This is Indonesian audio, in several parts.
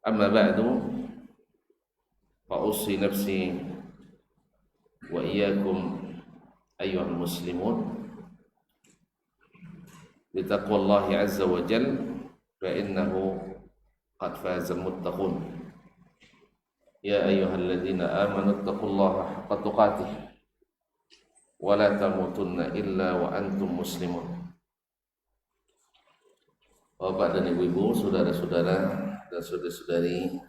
أما بعد فأوصي نفسي وإياكم أيها المسلمون بتقوى الله عز وجل فإنه قد فاز المتقون يا أيها الذين آمنوا اتقوا الله حق تقاته ولا تموتن إلا وأنتم مسلمون. Bapak dan ibu-ibu, saudara-saudara dan saudari-saudari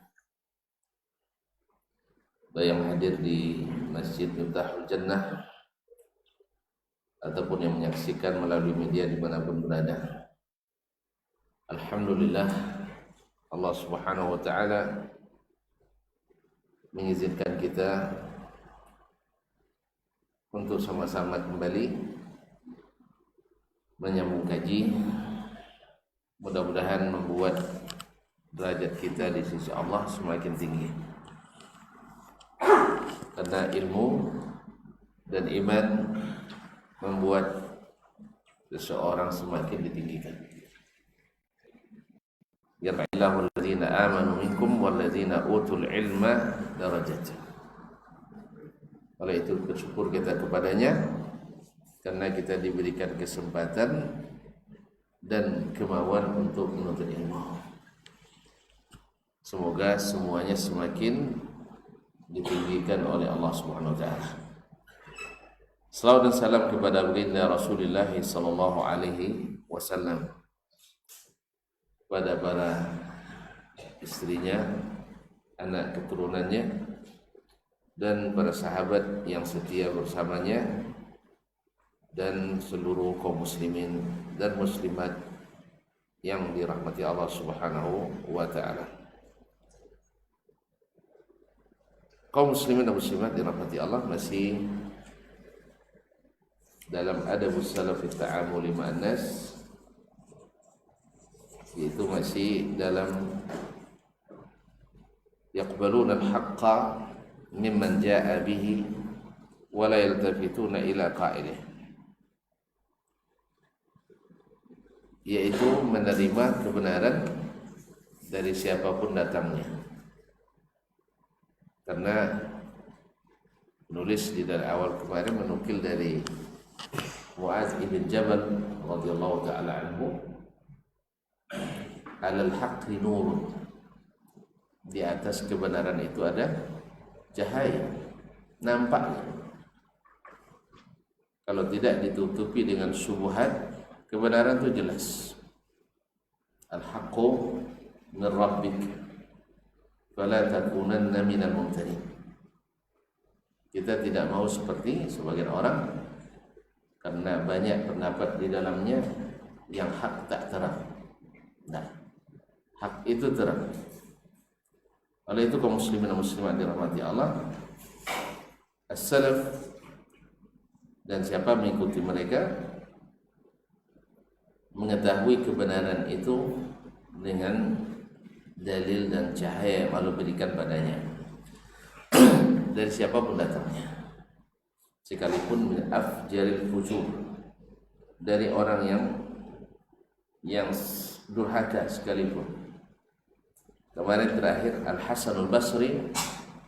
yang hadir di Masjid Miftahul Jannah ataupun yang menyaksikan melalui media dimanapun berada. Alhamdulillah, Allah Subhanahu wa Ta'ala mengizinkan kita untuk sama-sama kembali menyambung kaji. Mudah-mudahan membuat derajat kita di sisi Allah semakin tinggi, karena ilmu dan iman membuat seseorang semakin ditinggikan. Yarfa'illahu alladhina amanu minkum walladhina utul ilma darajat. Oleh itu bersyukur kita kepadanya karena kita diberikan kesempatan dan kemauan untuk menuntut ilmu. Semoga semuanya semakin ditinggikan oleh Allah Subhanahu wa taala. Salawat dan salam kepada baginda Rasulullah sallallahu alaihi wasallam, kepada para istrinya, anak keturunannya, dan para sahabat yang setia bersamanya, dan seluruh kaum muslimin dan muslimat yang dirahmati Allah Subhanahu wa taala. Kaum muslimin dan muslimat dirahmati Allah, masih dalam adabus salaf fi ta'amuli ma'an nas, yaitu masih dalam yaqbaluna al-haqqa mimman jaa'a bihi wa la yaltafituna ila qa'ilih, yaitu menerima kebenaran dari siapapun datangnya. Karena penulis di dari awal kemarin menukil dari Mu'adz ibn Jabal radhiyallahu ta'ala anhu, alal haqqi nurun, di atas kebenaran itu ada cahaya, nampaknya. Kalau tidak ditutupi dengan syubhat, kebenaran itu jelas. Al-haqqu min rabbik fala takunanna minal mumtarin. Kita tidak mau seperti sebagian orang, karena banyak pendapat di dalamnya yang hak tak terang. Nah, hak itu terang. Oleh itu kaum muslimin dan muslimat dirahmati Allah, as-salaf dan siapa mengikuti mereka mengetahui kebenaran itu dengan dalil dan cahaya yang Allah berikan padanya dari siapapun datangnya, sekalipun min afjaril fujur, dari orang yang durhaka sekalipun. Kemarin terakhir Al-Hasan Al-Basri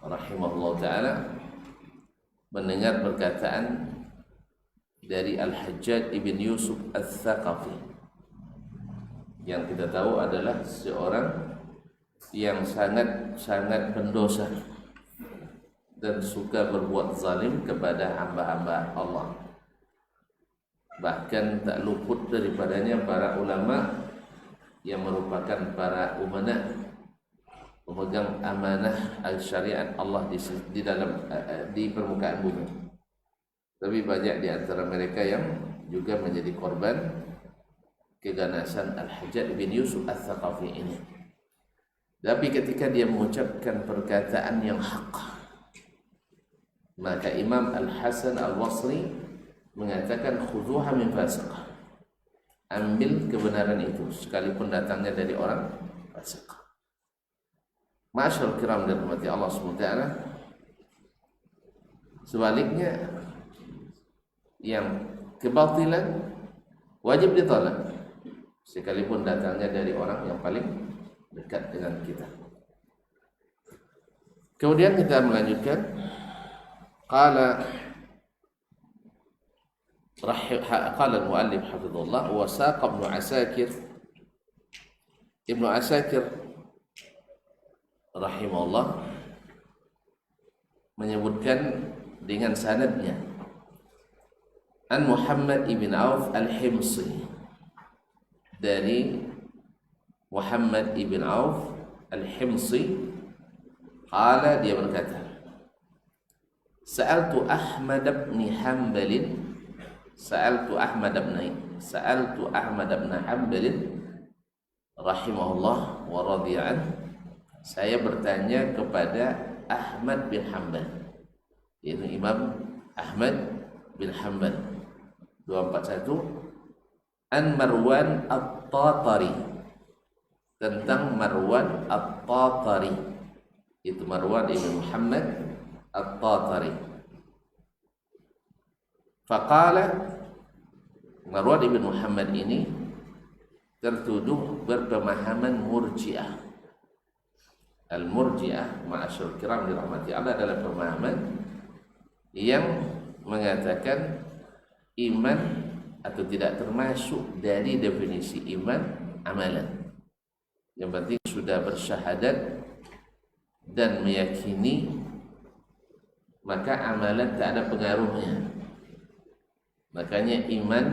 rahimahullah ta'ala mendengar perkataan dari Al-Hajjaj ibn Yusuf Al-Thaqafi, yang kita tahu adalah seorang yang sangat pendosa dan suka berbuat zalim kepada hamba-hamba Allah. Bahkan tak luput daripadanya para ulama yang merupakan para umana, pemegang amanah al-syariat Allah di dalam di permukaan bumi. Tapi banyak di antara mereka yang juga menjadi korban keganasan Al-Hajjaj bin Yusuf Al-Thaqafi ini. Tapi ketika dia mengucapkan perkataan yang hak, maka Imam Al-Hasan Al-Basri mengatakan khudhuha min fasiq, ambil kebenaran itu sekalipun datangnya dari orang fasik. Ma'asyarul kiram dan rahmati Allah SWT, sebaliknya yang kebatilan wajib ditolak sekalipun datangnya dari orang yang paling dekat dengan kita. Kemudian kita melanjutkan. Qala al-muallif hafizahullah wa saqa Ibnu Asakir rahimahullah menyebutkan dengan sanadnya an Muhammad ibn Auf al-Himsi, dari Muhammad ibn Auf al-Himsi, qala, dia berkata, Sa'altu Ahmad bin Hanbal rahimahullah wa radiya'an, saya bertanya kepada Ahmad bin Hanbal, yaitu Imam Ahmad bin Hanbal 241, an Marwan At-Tatari, tentang Marwan At-Tatari, itu Marwan ibn Muhammad At-Tatari. Faqala, Marwan ibn Muhammad ini tertuduh berpemahaman Murji'ah. Al-Murji'ah, ma'asyur kiram dirahmati Allah, adalah pemahaman yang mengatakan iman atau tidak termasuk dari definisi iman amalan. Yang penting sudah bersyahadat dan meyakini, maka amalan tak ada pengaruhnya. Makanya iman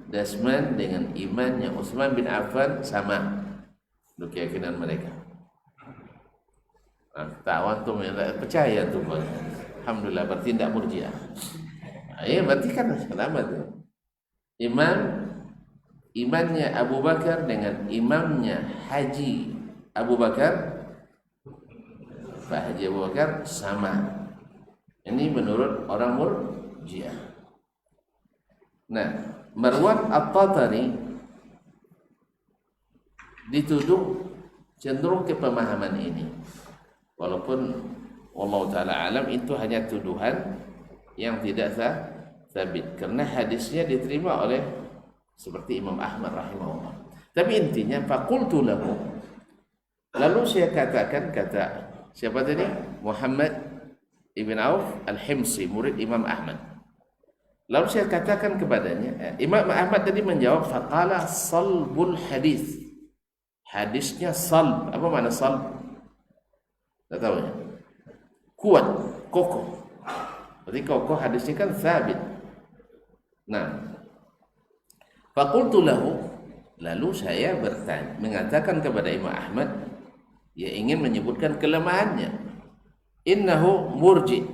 Dasman dengan imannya Utsman bin Affan sama untuk keyakinan mereka. Tawan tu percaya tu, alhamdulillah, berarti tidak Murji'ah. Ya, berarti kan selamat tu. Imannya Abu Bakar dengan imamnya Haji Abu Bakar, Pak Haji Abu Bakar, sama. Ini menurut orang Murji'ah. Nah, Marwan At-Tatari dituduh cenderung ke pemahaman ini, walaupun Allah Ta'ala alam itu hanya tuduhan yang tidak sabit, karena hadisnya diterima oleh seperti Imam Ahmad rahimahullah. Tapi intinya faqultu lahu, lalu saya katakan, kata siapa tadi? Muhammad ibn Auf al-Himsi, murid Imam Ahmad. Lalu saya katakan kepadanya, Imam Ahmad tadi menjawab, faqala salbul hadis, hadisnya salb. Apa makna salb? Tak tahu ya. Kuat, kokoh. Berarti kokoh hadisnya kan sabit. Nah, faqultu lahu, lalu saya bertanya, mengatakan kepada Imam Ahmad, ia ingin menyebutkan kelemahannya. Innahu murji,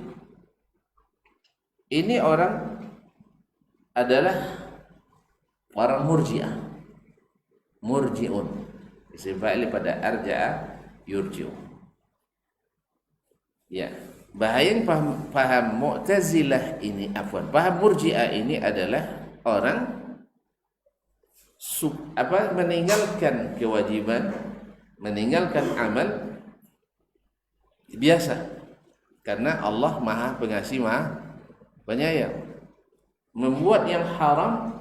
ini orang adalah orang Murji'ah, Murji'un, isim fa'il pada arja'a yurji'u. Ya, bahaya paham Mu'tazilah ini, paham Murji'ah ini adalah orang meninggalkan kewajiban, meninggalkan amal biasa, karena Allah Maha Pengasih, Maha Penyayang. Membuat yang haram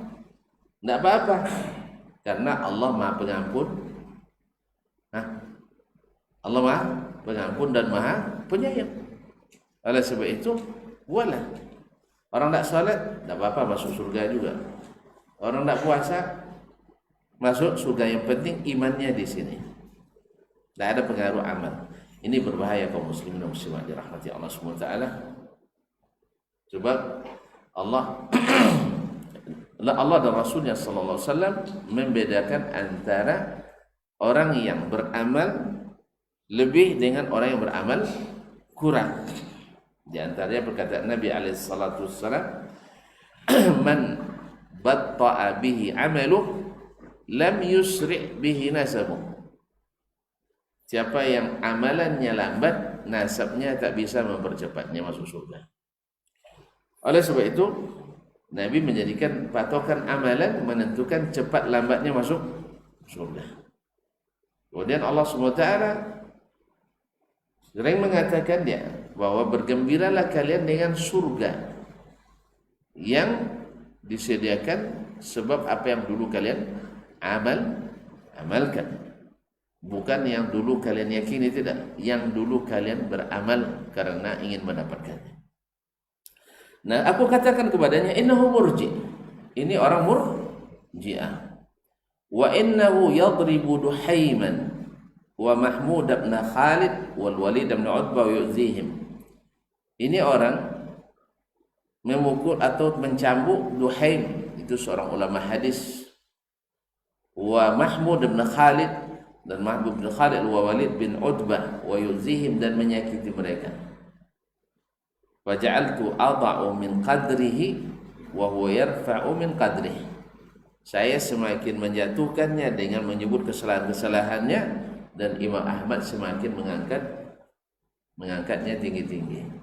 tidak apa-apa, karena Allah Maha Pengampun. Allah Maha Pengampun dan Maha Penyayang. Oleh sebab itu, buatlah. Orang tak salat, tak apa-apa, masuk surga juga. Orang tak puasa, masuk surga. Yang penting imannya di sini. Tak ada pengaruh amal. Ini berbahaya kaum muslimin dan muslimat dirahmati Allah SWT. Sebab Allah dan Rasulnya sallallahu alaihi wasallam membedakan antara orang yang beramal lebih dengan orang yang beramal kurang. Di antaranya perkataan Nabi alaihi salatu wasallam, man batta'a bihi 'amaluhu lam yusri' bihi nasabuhu. Siapa yang amalannya lambat, nasabnya tak bisa mempercepatnya masuk surga. Oleh sebab itu, Nabi menjadikan patokan amalan menentukan cepat lambatnya masuk surga. Kemudian Allah SWT sering mengatakan dia bahwa bergembiralah kalian dengan surga yang disediakan sebab apa yang dulu kalian amalkan. Bukan yang dulu kalian yakini, tidak. Yang dulu kalian beramal karena ingin mendapatkannya. Nah, aku katakan kepadanya, innahu murji. Ini orang murji'ah. Wa innahu yadribu Duhaiman wa Mahmud bin Khalid wal Walid bin Utbah wa yu'zihim. Ini orang memukul atau mencambuk Duhaim, itu seorang ulama hadis, wa Mahmud bin Khalid, dan Mahmud bin Khalid wa Walid bin Utbah wa yu'zihim, dan menyakiti mereka. Wa ja'altu adha'u min qadrihi wa huwa yarfa'u min qadrihi. Saya semakin menjatuhkannya dengan menyebut kesalahan-kesalahannya, dan Imam Ahmad semakin mengangkatnya tinggi-tinggi.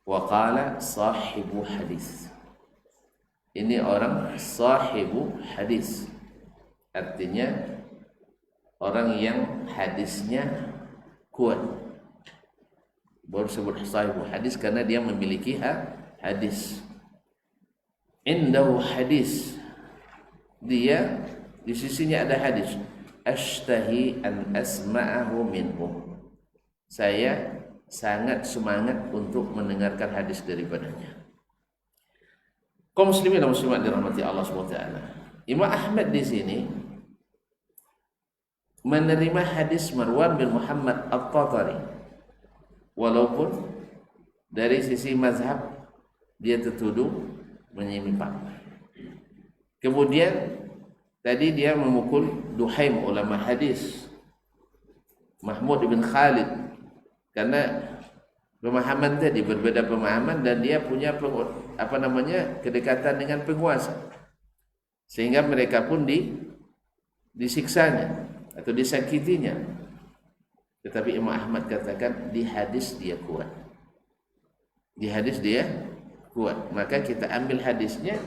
Wa qala sahibu hadis. Ini orang sahibu hadis, artinya orang yang hadisnya kuat. Baru sebut sahibu hadis karena dia memiliki hadis. Indahu hadis, dia di sisinya ada hadis. Ashtahi an asma'ahu minhu. Saya sangat semangat untuk mendengarkan hadis daripadanya. Kaum muslimin dan muslimat dirahmati Allah SWT. Imam Ahmad di sini menerima hadis Marwan bin Muhammad At-Tatari, walaupun dari sisi mazhab dia tertuduh menyimpang. Kemudian tadi dia memukul Duhaim, ulama hadis, Mahmud bin Khalid, karena pemahaman tadi berbeda pemahaman, dan dia punya kedekatan dengan penguasa, sehingga mereka pun disiksanya atau disakitinya. Tetapi Imam Ahmad katakan di hadis dia kuat, di hadis dia kuat, maka kita ambil hadisnya.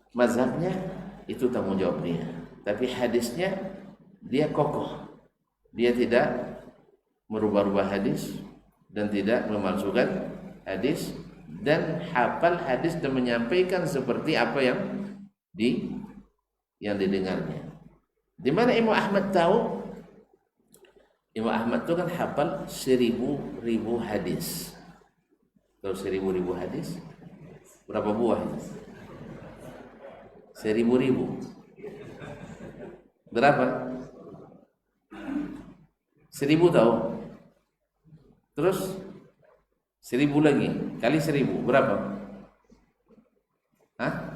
Mazhabnya itu tanggung jawab dia, tapi hadisnya dia kokoh, dia tidak merubah-rubah hadis dan tidak memalsukan hadis, dan hafal hadis dan menyampaikan seperti apa yang didengarnya. Di mana Imam Ahmad tahu? Imam Ahmad itu kan hafal 1000 hadis. Tahu 1000 hadis? Berapa buah? 1000. Berapa? 1000 tahu? Terus 1000 lagi kali 1000 berapa? Hah?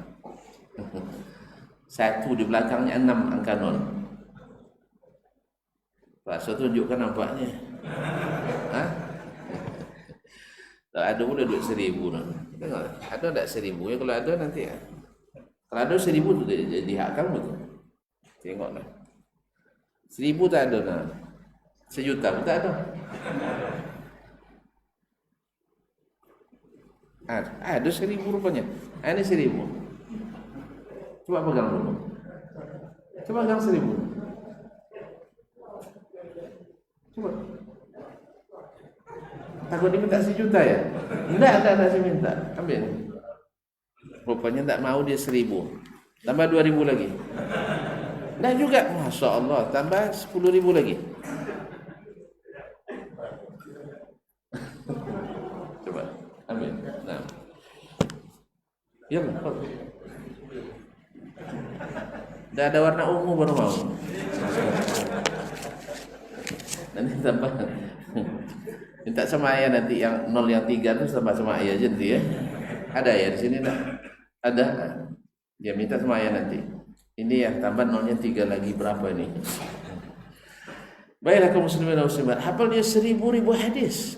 1 di belakangnya 6 angka 0. Pak, saya tunjukkan nampaknya. Hah? Tak ada pun duit 1000 nah. Tengok, ada tak 1000 ya? Kalau ada nanti ya. Kalau ada 1000 tu jadi hak kamu tu. Tengoklah. 1000 tak ada nah. 1 juta pun tak ada. Ada 1000 rupanya. Ini 1000. Coba pegang dulu. Coba pegang 1000. Coba. Takut diminta 1 juta ya? Enggak saya minta. Ambil. Rupanya tak mau dia 1000. Tambah 2000 lagi. Enggak juga. Masya Allah. Tambah 10.000 lagi. Coba. Ambil. Nah. Ya, dah ada warna ungu baru mau. Nanti tambah. Minta sama ayah nanti yang 0 yang 3 itu sama ayah aja nanti ya. Ada ya di sini dah. Ada. Dia minta sama ayah nanti. Ini ya tambah 0-nya 3 lagi berapa ini? Baiklah kaum muslimin dan muslimat, hafal dia 1000 hadis.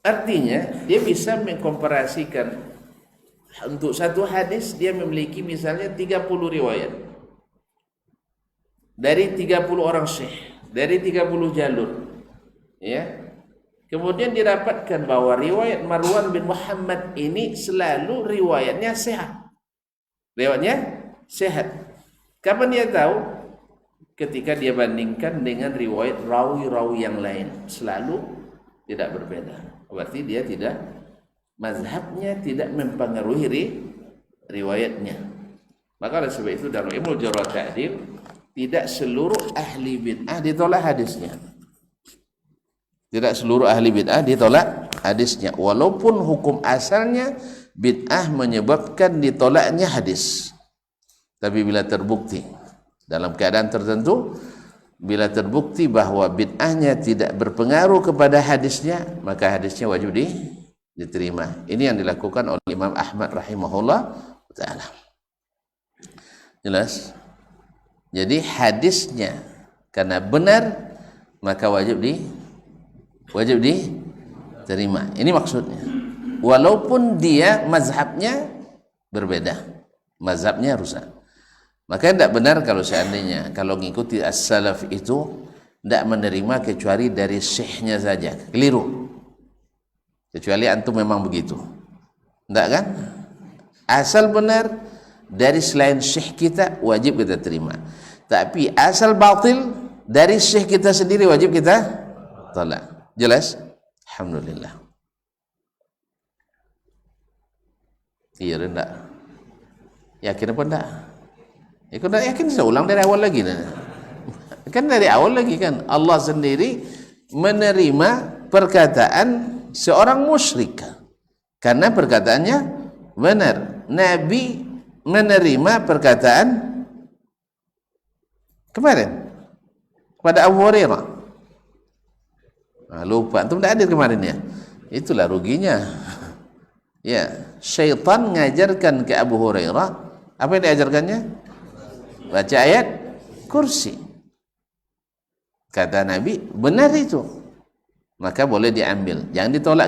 Artinya dia bisa mengkomparasikan, untuk satu hadis dia memiliki misalnya 30 riwayat dari 30 orang syekh, dari 30 jalur. Ya. Kemudian didapatkan bahwa riwayat Marwan bin Muhammad ini selalu riwayatnya sehat. Riwayatnya sehat. Kapan dia tahu? Ketika dia bandingkan dengan riwayat rawi-rawi yang lain, selalu tidak berbeda. Berarti dia tidak, mazhabnya tidak mempengaruhi riwayatnya. Maka oleh sebab itu dalam Ilmu Jarh wa Ta'dil tidak seluruh ahli bid'ah ditolak hadisnya. Tidak seluruh ahli bid'ah ditolak hadisnya, walaupun hukum asalnya bid'ah menyebabkan ditolaknya hadis. Tapi bila terbukti dalam keadaan tertentu, bila terbukti bahwa bid'ahnya tidak berpengaruh kepada hadisnya, maka hadisnya wajib diterima. Ini yang dilakukan oleh Imam Ahmad rahimahullah ta'ala. Jelas? Jadi hadisnya karena benar maka wajib diterima. Ini maksudnya. Walaupun dia mazhabnya berbeda, mazhabnya rusak. Maka tidak benar kalau seandainya kalau mengikuti as-salaf itu tidak menerima kecuali dari syekhnya saja. Keliru. Kecuali antum memang begitu. Tidak kan? Asal benar dari selain syekh kita wajib kita terima. Tapi asal batil dari syekh kita sendiri wajib kita tolak. Jelas? Alhamdulillah. Iya enggak? Yakin apa enggak? Ya kalau yakin saya ulang dari awal lagi. Kan dari awal lagi kan Allah sendiri menerima perkataan seorang musyrik karena perkataannya benar. Nabi menerima perkataan kemarin kepada Abu Hurairah. Lupa, antum tidak hadir kemarin ya. Itulah ruginya. Ya, syaitan ngajarkan ke Abu Hurairah apa yang diajarkannya? Baca ayat kursi. Kata Nabi, benar itu. Maka boleh diambil. Jangan ditolak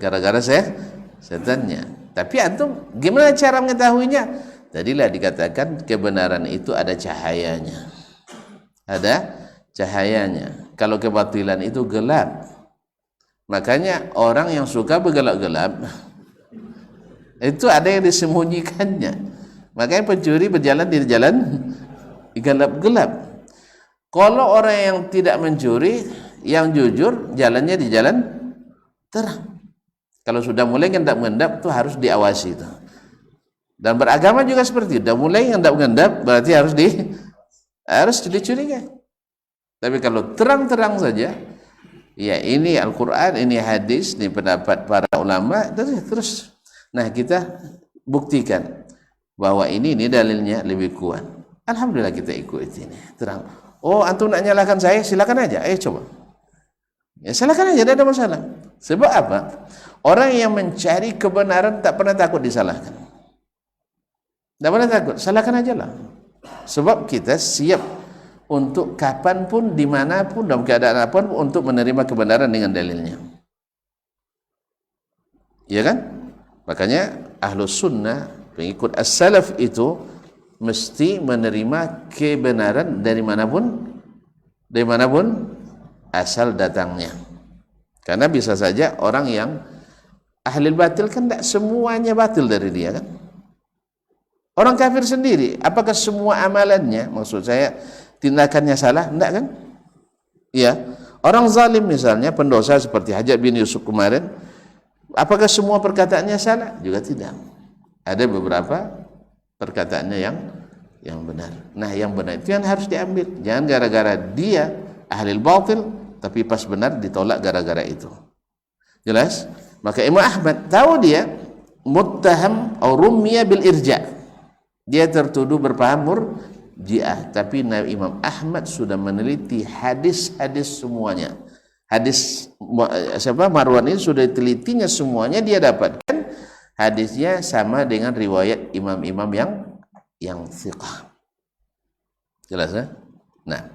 gara-gara setannya. Tapi antum gimana cara mengetahuinya? Tadilah dikatakan kebenaran itu ada cahayanya. Ada cahayanya. Kalau kebatilan itu gelap. Makanya orang yang suka bergelap-gelap itu ada yang disembunyikannya. Makanya pencuri berjalan di jalan gelap-gelap. Kalau orang yang tidak mencuri, yang jujur, jalannya di jalan terang. Kalau sudah mulai ngendap-ngendap itu harus diawasi itu. Dan beragama juga seperti itu. Sudah mulai ngendap-ngendap berarti harus dicurigai. Tapi kalau terang-terang saja, ya ini Al-Quran, ini hadis, ini pendapat para ulama, terus. Nah kita buktikan bahwa ini dalilnya lebih kuat. Alhamdulillah kita ikut ini. Terang. Oh antum nak nyalakan saya, silakan aja. Coba. Ya silakan aja, tidak ada masalah. Sebab apa? Orang yang mencari kebenaran tak pernah takut disalahkan. Tak pernah takut, salahkan aja lah. Sebab kita siap untuk kapanpun, dimanapun, dalam keadaan apapun untuk menerima kebenaran dengan dalilnya. Ya kan? Makanya Ahlus Sunnah, pengikut as-salaf itu mesti menerima kebenaran dari manapun asal datangnya. Karena bisa saja orang yang ahli batil kan tidak semuanya batil dari dia kan. Orang kafir sendiri, apakah semua amalannya, maksud saya tindakannya salah? Tidak kan? Ya. Orang zalim misalnya, pendosa seperti Hajjaj bin Yusuf kemarin, apakah semua perkataannya salah? Juga tidak. Ada beberapa perkataannya yang benar. Nah, yang benar itu yang harus diambil. Jangan gara-gara dia ahli batil, tapi pas benar ditolak gara-gara itu. Jelas? Maka Imam Ahmad tahu dia muttaham atau rummiya bil irja'. Dia tertuduh berpaham murji'ah, tapi Imam Ahmad sudah meneliti hadis-hadis semuanya. Hadis Marwan ini sudah ditelitinya semuanya, dia dapatkan hadisnya sama dengan riwayat imam-imam yang thiqah. Jelas ya? Nah.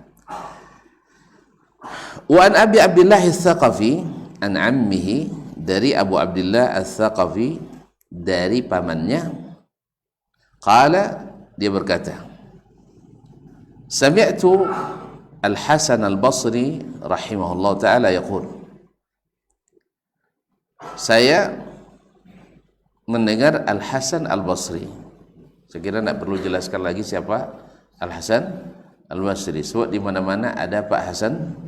Wa an Abi Abdullah Ats-Tsaqafi an ammihi, dari Abu Abdullah Ats-Tsaqafi dari pamannya, qala, dia berkata, sami'tu Al-Hasan Al-Basri rahimahullah ta'ala yaqul, saya mendengar Al-Hasan Al-Basri. Saya kira tidak perlu jelaskan lagi siapa Al-Hasan Al-Basri, sebab di mana-mana ada Pak Hasan.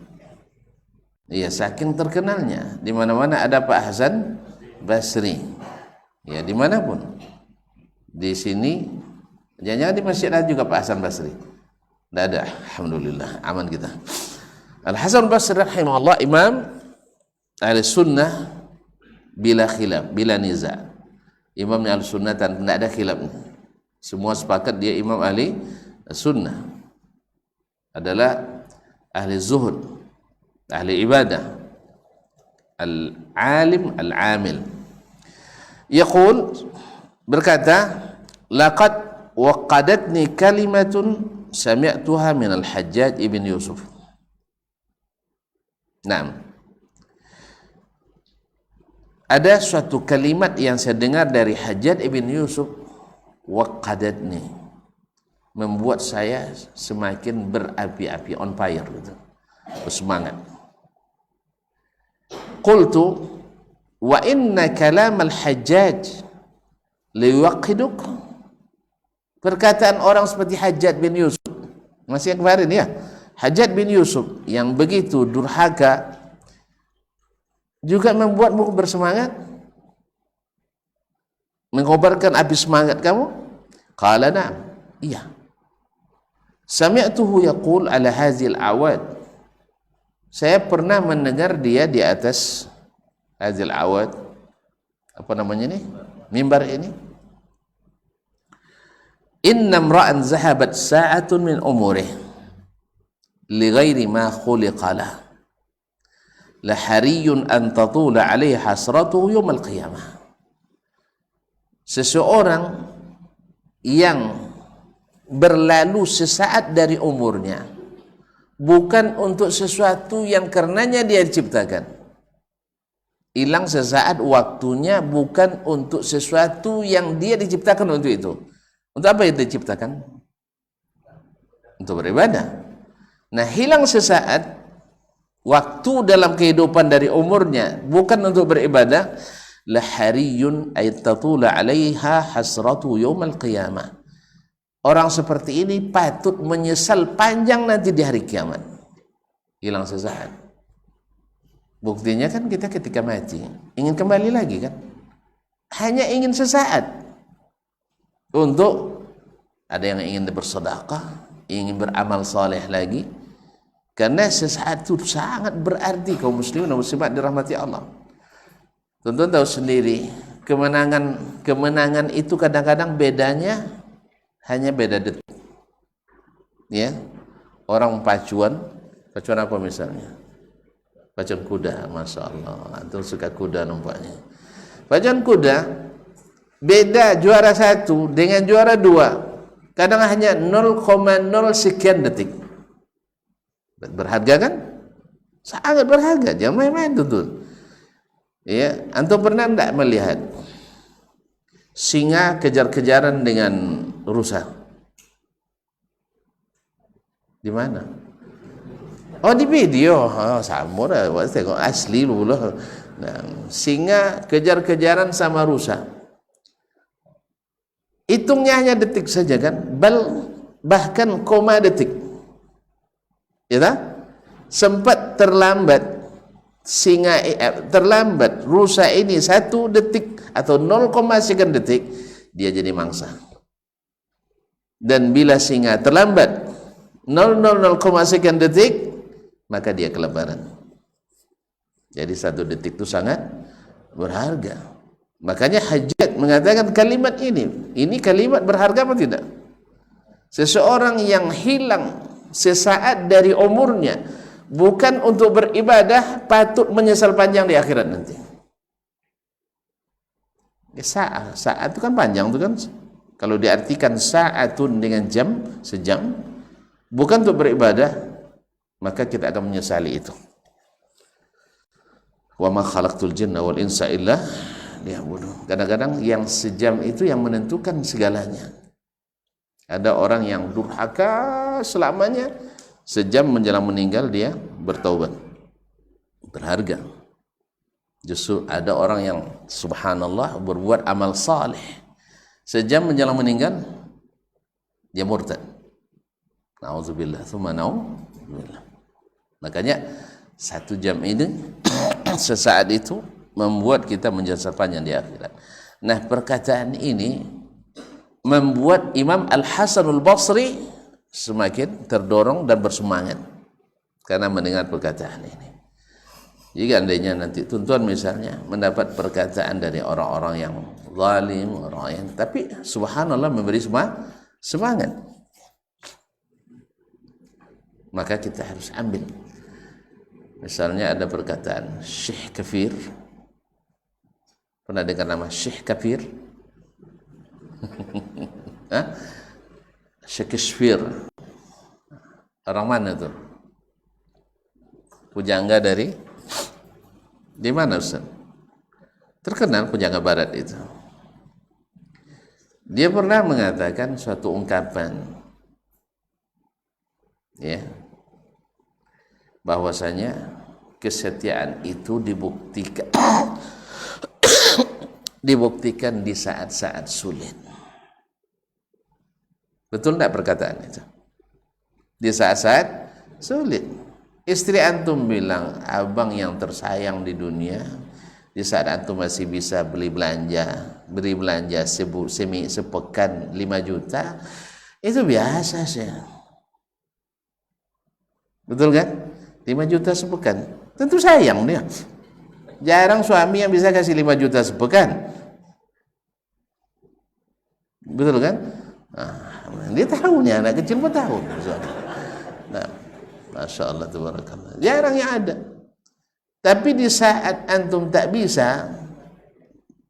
Iya, saking terkenalnya, di mana-mana ada Pak Hasan Basri. Ya, dimanapun. Di sini Jangan-jangan di masjid ada juga Pak Hasan Basri? Tidak ada. Alhamdulillah, aman kita. Al-Hasan Basri rahimahullah imam ahli sunnah bila khilaf, bila niza. Imamnya ahli sunnah dan tidak ada khilafnya. Semua sepakat dia imam ahli sunnah. Adalah ahli zuhud, ahli ibadah, al-alim, al-amil. Yaqul, berkata, laqad waqadatni kalimatun sami'tuha min al-Hajjaj ibn Yusuf. Naam. Ada suatu kalimat yang saya dengar dari Hajjaj ibn Yusuf, waqadatni, membuat saya semakin berapi-api, on fire gitu. Bersemangat. Qultu wa inna kalam al-Hajjaj liwaqiduk. Perkataan orang seperti Hajjaj bin Yusuf, masih yang kemarin ya, Hajjaj bin Yusuf yang begitu durhaka juga membuatmu bersemangat, mengobarkan api semangat kamu? Qala na'am, iya. Sami'tuhu yaqul ala hazil awad. Saya pernah mendengar dia di atas hazil awad, apa namanya ini? Mimbar ini. Inna imra'an zahabat sa'atun min umurih li ghairi ma khuliqa lah, la hariyun an tatula alaihi hasratuhu yawm al-qiyamah. Seseorang yang berlalu sesaat dari umurnya bukan untuk sesuatu yang karenanya dia diciptakan. Hilang sesaat waktunya bukan untuk sesuatu yang dia diciptakan untuk itu. Untuk apa yang diciptakan? Untuk beribadah. Nah, hilang sesaat waktu dalam kehidupan dari umurnya bukan untuk beribadah, la hariyun ay tatula 'alaiha hasratu yaumal qiyamah. Orang seperti ini patut menyesal panjang nanti di hari kiamat. Hilang sesaat. Buktinya kan kita ketika mati ingin kembali lagi kan? Hanya ingin sesaat. Untuk ada yang ingin bersedekah, ingin beramal saleh lagi. Karena sesaat itu sangat berarti kaum muslimin dan muslimat dirahmati Allah. Tentu tahu sendiri, kemenangan itu kadang-kadang bedanya hanya beda detik. Ya. Orang pacuan apa misalnya? Pacuan kuda, Masya Allah. Antum suka kuda nampaknya. Pacuan kuda beda juara 1 dengan juara 2 kadang hanya 0,0 sekian detik. Berharga kan? Sangat berharga, jangan main-main tuh. Ya, antum pernah enggak melihat singa kejar-kejaran dengan rusa? Di mana? Oh, di video. Oh, sama dah, tengok asli dulu. Nah, singa kejar-kejaran sama rusa. Hitungnya hanya detik saja kan, bahkan koma detik. Ya tak? Sempat terlambat terlambat rusa ini 1 detik atau 0, sekian detik, dia jadi mangsa. Dan bila singa terlambat 0,0 sekian detik, maka dia kelaparan. Jadi 1 detik itu sangat berharga. Makanya Hajjaj mengatakan kalimat ini kalimat berharga apa tidak? Seseorang yang hilang sesaat dari umurnya bukan untuk beribadah patut menyesal panjang di akhirat nanti. Saat itu kan panjang itu kan. Kalau diartikan saatun dengan jam, sejam, bukan untuk beribadah, maka kita akan menyesali itu. Wa ma khalaqtul jinna wal insa illa liya'budun. Kadang-kadang yang sejam itu yang menentukan segalanya. Ada orang yang durhaka selamanya, sejam menjelang meninggal dia bertaubat. Berharga. Justru ada orang yang subhanallah berbuat amal saleh, sejam menjelang meninggal dia murtad. Nauzubillah, tsumma nauzubillah. Makanya 1 jam ini sesaat itu membuat kita menjadi panjang di akhirat. Nah, perkataan ini membuat Imam Al-Hasanul Basri semakin terdorong dan bersemangat karena mendengar perkataan ini. Jika andainya nanti tuan-tuan misalnya mendapat perkataan dari orang-orang yang zalim, orang yang, tapi subhanallah memberi semangat, maka kita harus ambil. Misalnya ada perkataan Syekh Kafir. Pernah dengar nama Syekh Kafir? Syekh Kafir. Orang mana tuh? Pujangga di mana Ustaz? Terkenal pujangga barat itu. Dia pernah mengatakan suatu ungkapan, ya, bahwasanya kesetiaan itu dibuktikan di saat-saat sulit. Betul tidak perkataan itu? Di saat-saat sulit. Istri antum bilang, abang yang tersayang di dunia, di saat antum masih bisa beri belanja sepekan 5 juta, itu biasa sih. Betul kan? 5 juta sepekan. Tentu sayang dia. Jarang suami yang bisa kasih 5 juta sepekan. Betul kan? Nah, dia tahu nih, anak kecil pun tahu. Nah, Masya Allah, tabarakallah. Jarang yang ada. Tapi di saat antum tak bisa,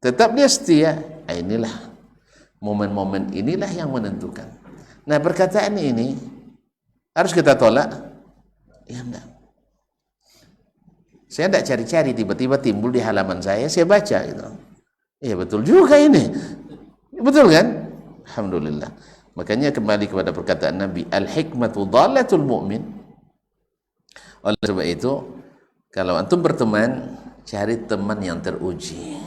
tetap dia setia. Inilah momen-momen inilah yang menentukan. Nah, perkataan ini harus kita tolak. Ya enggak. Saya tidak cari-cari, tiba-tiba timbul di halaman saya baca gitu. Iya betul juga ini. Betul kan? Alhamdulillah. Makanya kembali kepada perkataan Nabi, al-hikmatu dhalatul mu'min. Oleh sebab itu, kalau antum berteman, cari teman yang teruji.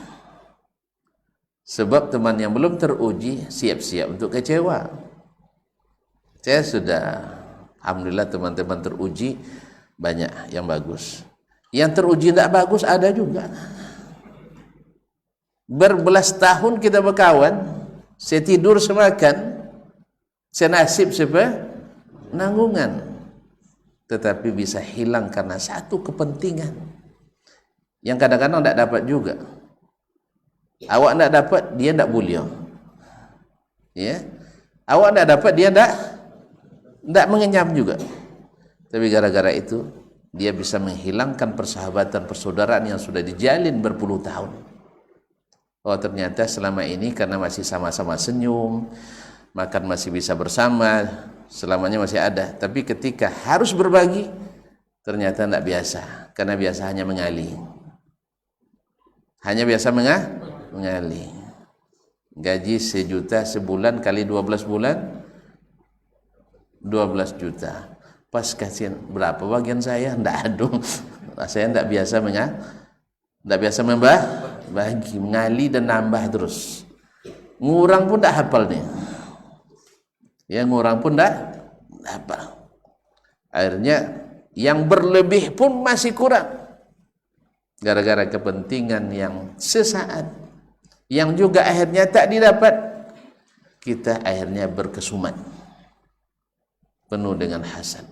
Sebab teman yang belum teruji siap-siap untuk kecewa. Saya sudah, alhamdulillah, teman-teman teruji banyak yang bagus. Yang teruji tidak bagus ada juga. Berbelas tahun kita berkawan, saya tidur semakan, saya nasib nanggungan, tetapi bisa hilang karena satu kepentingan yang kadang-kadang tidak dapat juga. Awak tidak dapat, dia tidak boleh. Ya, awak tidak dapat, dia tidak mengenyam juga. Tapi gara-gara itu dia bisa menghilangkan persahabatan persaudaraan yang sudah dijalin berpuluh tahun. Oh, ternyata selama ini karena masih sama-sama senyum, makan masih bisa bersama, selamanya masih ada. Tapi ketika harus berbagi, ternyata tidak biasa, karena biasa hanya mengali. Hanya biasa mengali. Gaji 1 juta sebulan kali 12 bulan, 12 juta. Pas kasihan, berapa bagian saya? Tidak ada. Saya tidak biasa membagi, mengali dan nambah terus. Ngurang pun tidak hafal nih. Ya, ngurang pun tidak hafal. Akhirnya yang berlebih pun masih kurang. Gara-gara kepentingan yang sesaat, yang juga akhirnya tak didapat, kita akhirnya berkesumat, penuh dengan hasad.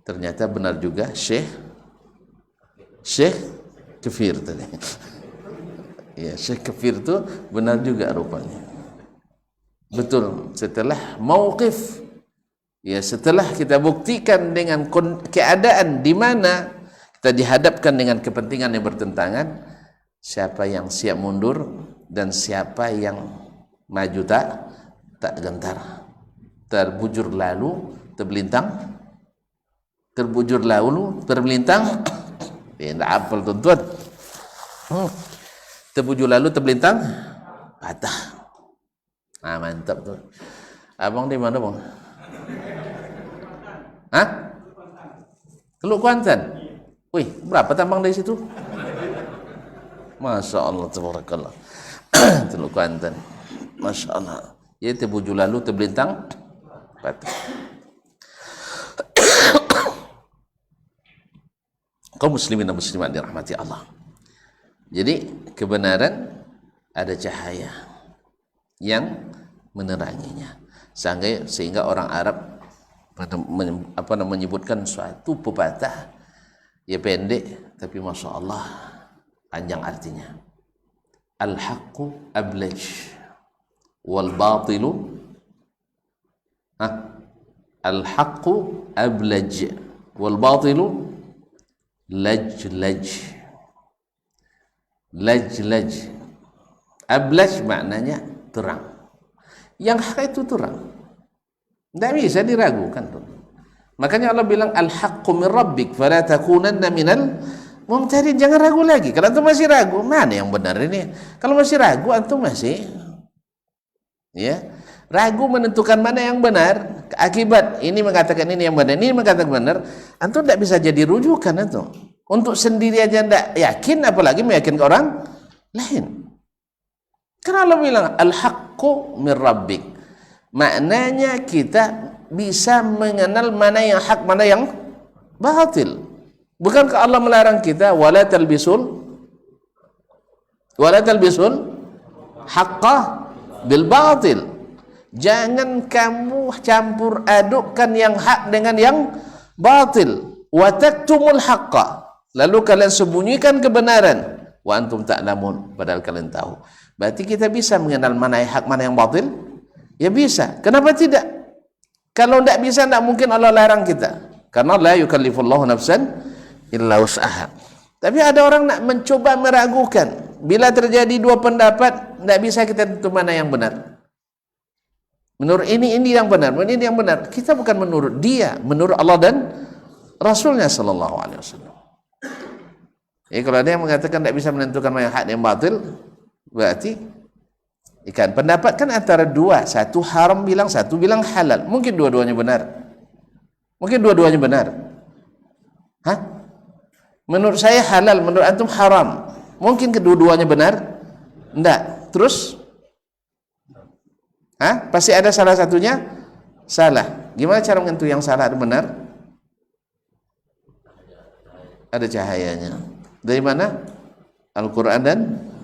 Ternyata benar juga Syekh Kafir tadi. Ya, Syekh Kafir itu benar juga rupanya. Betul, setelah mauqif, ya setelah kita buktikan dengan keadaan di mana kita dihadapkan dengan kepentingan yang bertentangan, siapa yang siap mundur dan siapa yang maju tak gentar, terbujur lalu terbelintang, terbujur lalu terbelintang. Tidak hafal tuan-tuan. Terbujur lalu terbelintang patah. Ah, mantap tuh. Abang di mana, Bang? Hah? Teluk Kuantan. Wih, berapa tambang dari situ? Masya Allah, tabarakallah. Teluk Kuantan. Masya Allah. Ya, terbujur lalu terbelintang patah. Kaum muslimin dan muslimat dirahmati Allah. Jadi kebenaran ada cahaya yang meneranginya. Sehingga orang Arab menyebutkan suatu pepatah, ya pendek tapi masya Allah panjang artinya. Al-haqqu ablaj wal batilu al-haqqu ablaj wal batilu lajlaj. Lajlaj, ablaj maknanya terang, yang hak itu terang, tidak bisa diragukan tuh. Makanya Allah bilang al-haqqu min rabbik fala takunanna minal mumtarin. Jangan ragu lagi. Kalau antum masih ragu, mana yang benar ini? Kalau masih ragu, antum masih ragu menentukan mana yang benar. Akibat ini mengatakan ini yang benar, ini mengatakan benar, antum tidak bisa jadi rujukan antum. Untuk sendiri aja tidak yakin, apalagi meyakinkan orang lain. Karena Allah bilang al-haqqu min rabbik, maknanya kita bisa mengenal mana yang hak, mana yang batil. Bukankah Allah melarang kita wala talbisul haqqa bil batil? Jangan kamu campur adukkan yang hak dengan yang batil. Wa taktumul haqqa, lalu kalian sembunyikan kebenaran. Wa antum ta'lamun, padahal kalian tahu. Berarti kita bisa mengenal mana yang hak, mana yang batil? Ya bisa. Kenapa tidak? Kalau tidak bisa, tidak mungkin Allah larang kita. Karena la yukallifullahu nafsan illa wus'aha. Tapi ada orang nak mencoba meragukan. Bila terjadi dua pendapat, tidak bisa kita tentu mana yang benar. Menurut ini yang benar, menurut ini yang benar. Kita bukan menurut dia, menurut Allah dan Rasulnya sallallahu alaihi wasallam. Kalau ada yang mengatakan tidak bisa menentukan mana yang hak dan yang batil, berarti ikan pendapat kan antara dua, satu haram bilang, satu bilang halal. Mungkin dua-duanya benar. Mungkin dua-duanya benar. Menurut saya halal, menurut antum haram. Mungkin kedua-duanya benar? Enggak. Terus? Pasti ada salah satunya salah. Gimana cara menentukan yang salah dan benar? Ada cahayanya. Dari mana? Al-Quran dan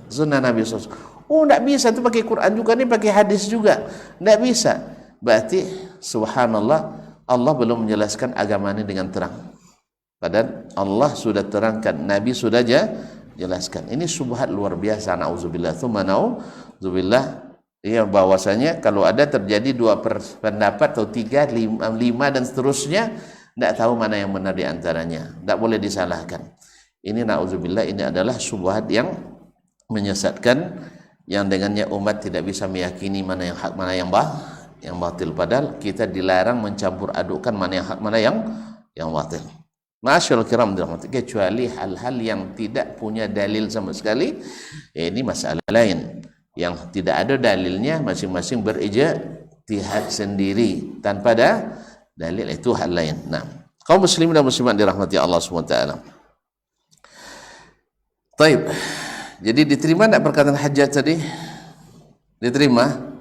Sunnah Nabi SAW. Oh, tidak bisa itu pakai Quran juga, ini pakai hadis juga. Tidak bisa. Berarti subhanallah, Allah belum menjelaskan agama ini dengan terang. Padahal Allah sudah terangkan, Nabi sudah jelaskan. Ini subhat luar biasa. Na'udzubillah. Tsumma na'udzubillah. Ya, bahwasanya kalau ada terjadi dua pendapat atau tiga, lima dan seterusnya, tidak tahu mana yang benar di antaranya. Tidak boleh disalahkan. Ini na'udzubillah, ini adalah subhat yang menyesatkan, yang dengannya umat tidak bisa meyakini mana yang hak, mana yang batil. Padahal kita dilarang mencampur adukkan mana yang hak, mana yang batil. Masyaallah kiram dirahmati, kecuali hal-hal yang tidak punya dalil sama sekali, ini masalah lain. Yang tidak ada dalilnya, masing-masing berijtihad sendiri tanpa ada dalil, itu hal lain. Nah, kaum muslimin dan muslimat dirahmati Allah SWT. Taib. Jadi diterima tidak perkataan Hajjaj tadi? Diterima.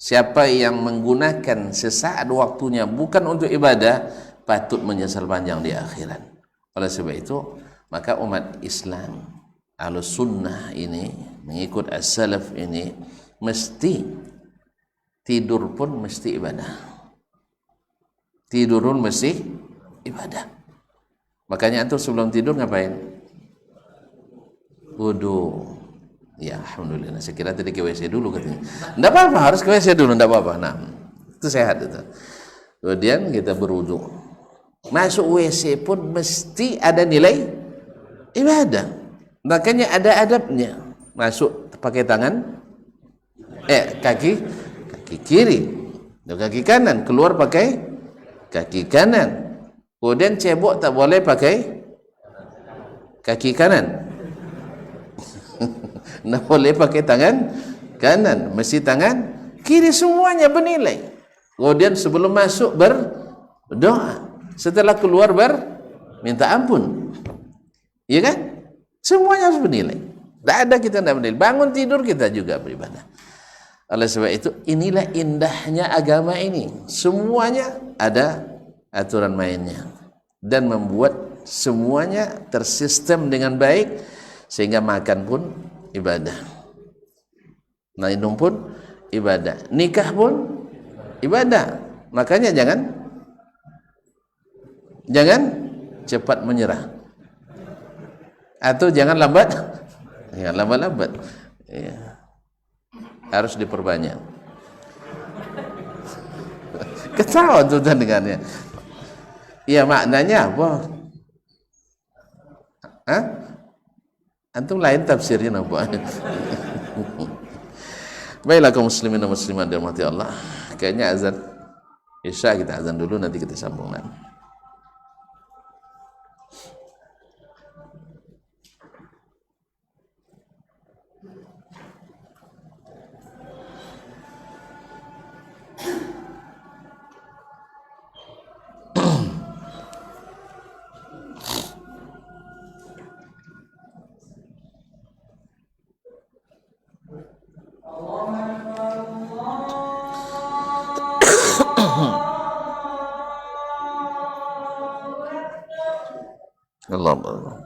Siapa yang menggunakan sesaat waktunya bukan untuk ibadah, patut menyesal panjang di akhirat. Oleh sebab itu, maka umat Islam Ahlus Sunnah ini, mengikut as-salaf ini, mesti tidur pun mesti ibadah. Tidur pun mesti ibadah. Makanya antum sebelum tidur ngapain? Wudu. Ya, alhamdulillah. Saya kira tadi ke WC dulu katanya. Enggak apa-apa, harus ke WC dulu, enggak apa-apa. Nah, itu sehat itu. Kemudian kita berwudu. Masuk WC pun mesti ada nilai ibadah. Makanya ada adabnya. Masuk pakai tangan kaki kiri, kaki kanan, keluar pakai kaki kanan. Kemudian cebok tak boleh pakai kaki kanan. Tidak boleh pakai tangan kanan, mesti tangan kiri, semuanya bernilai. Kemudian sebelum masuk berdoa, setelah keluar minta ampun. Iya kan? Semuanya harus bernilai. Tidak ada kita tidak bernilai. Bangun tidur kita juga beribadah. Oleh sebab itu, inilah indahnya agama ini. Semuanya ada aturan mainnya. Dan membuat semuanya tersistem dengan baik, sehingga makan pun ibadah. Minum pun ibadah, nikah pun ibadah. Makanya jangan cepat menyerah, atau jangan lambat ya. Harus diperbanyak. Ketawa tuh dengannya. Iya, maknanya apa? Hah? Antum lain tafsirnya apa? Baiklah kaum muslimin dan muslimat dirahmati Allah. Kayaknya azan Isya, kita azan dulu, nanti kita sambung lagi. Allah.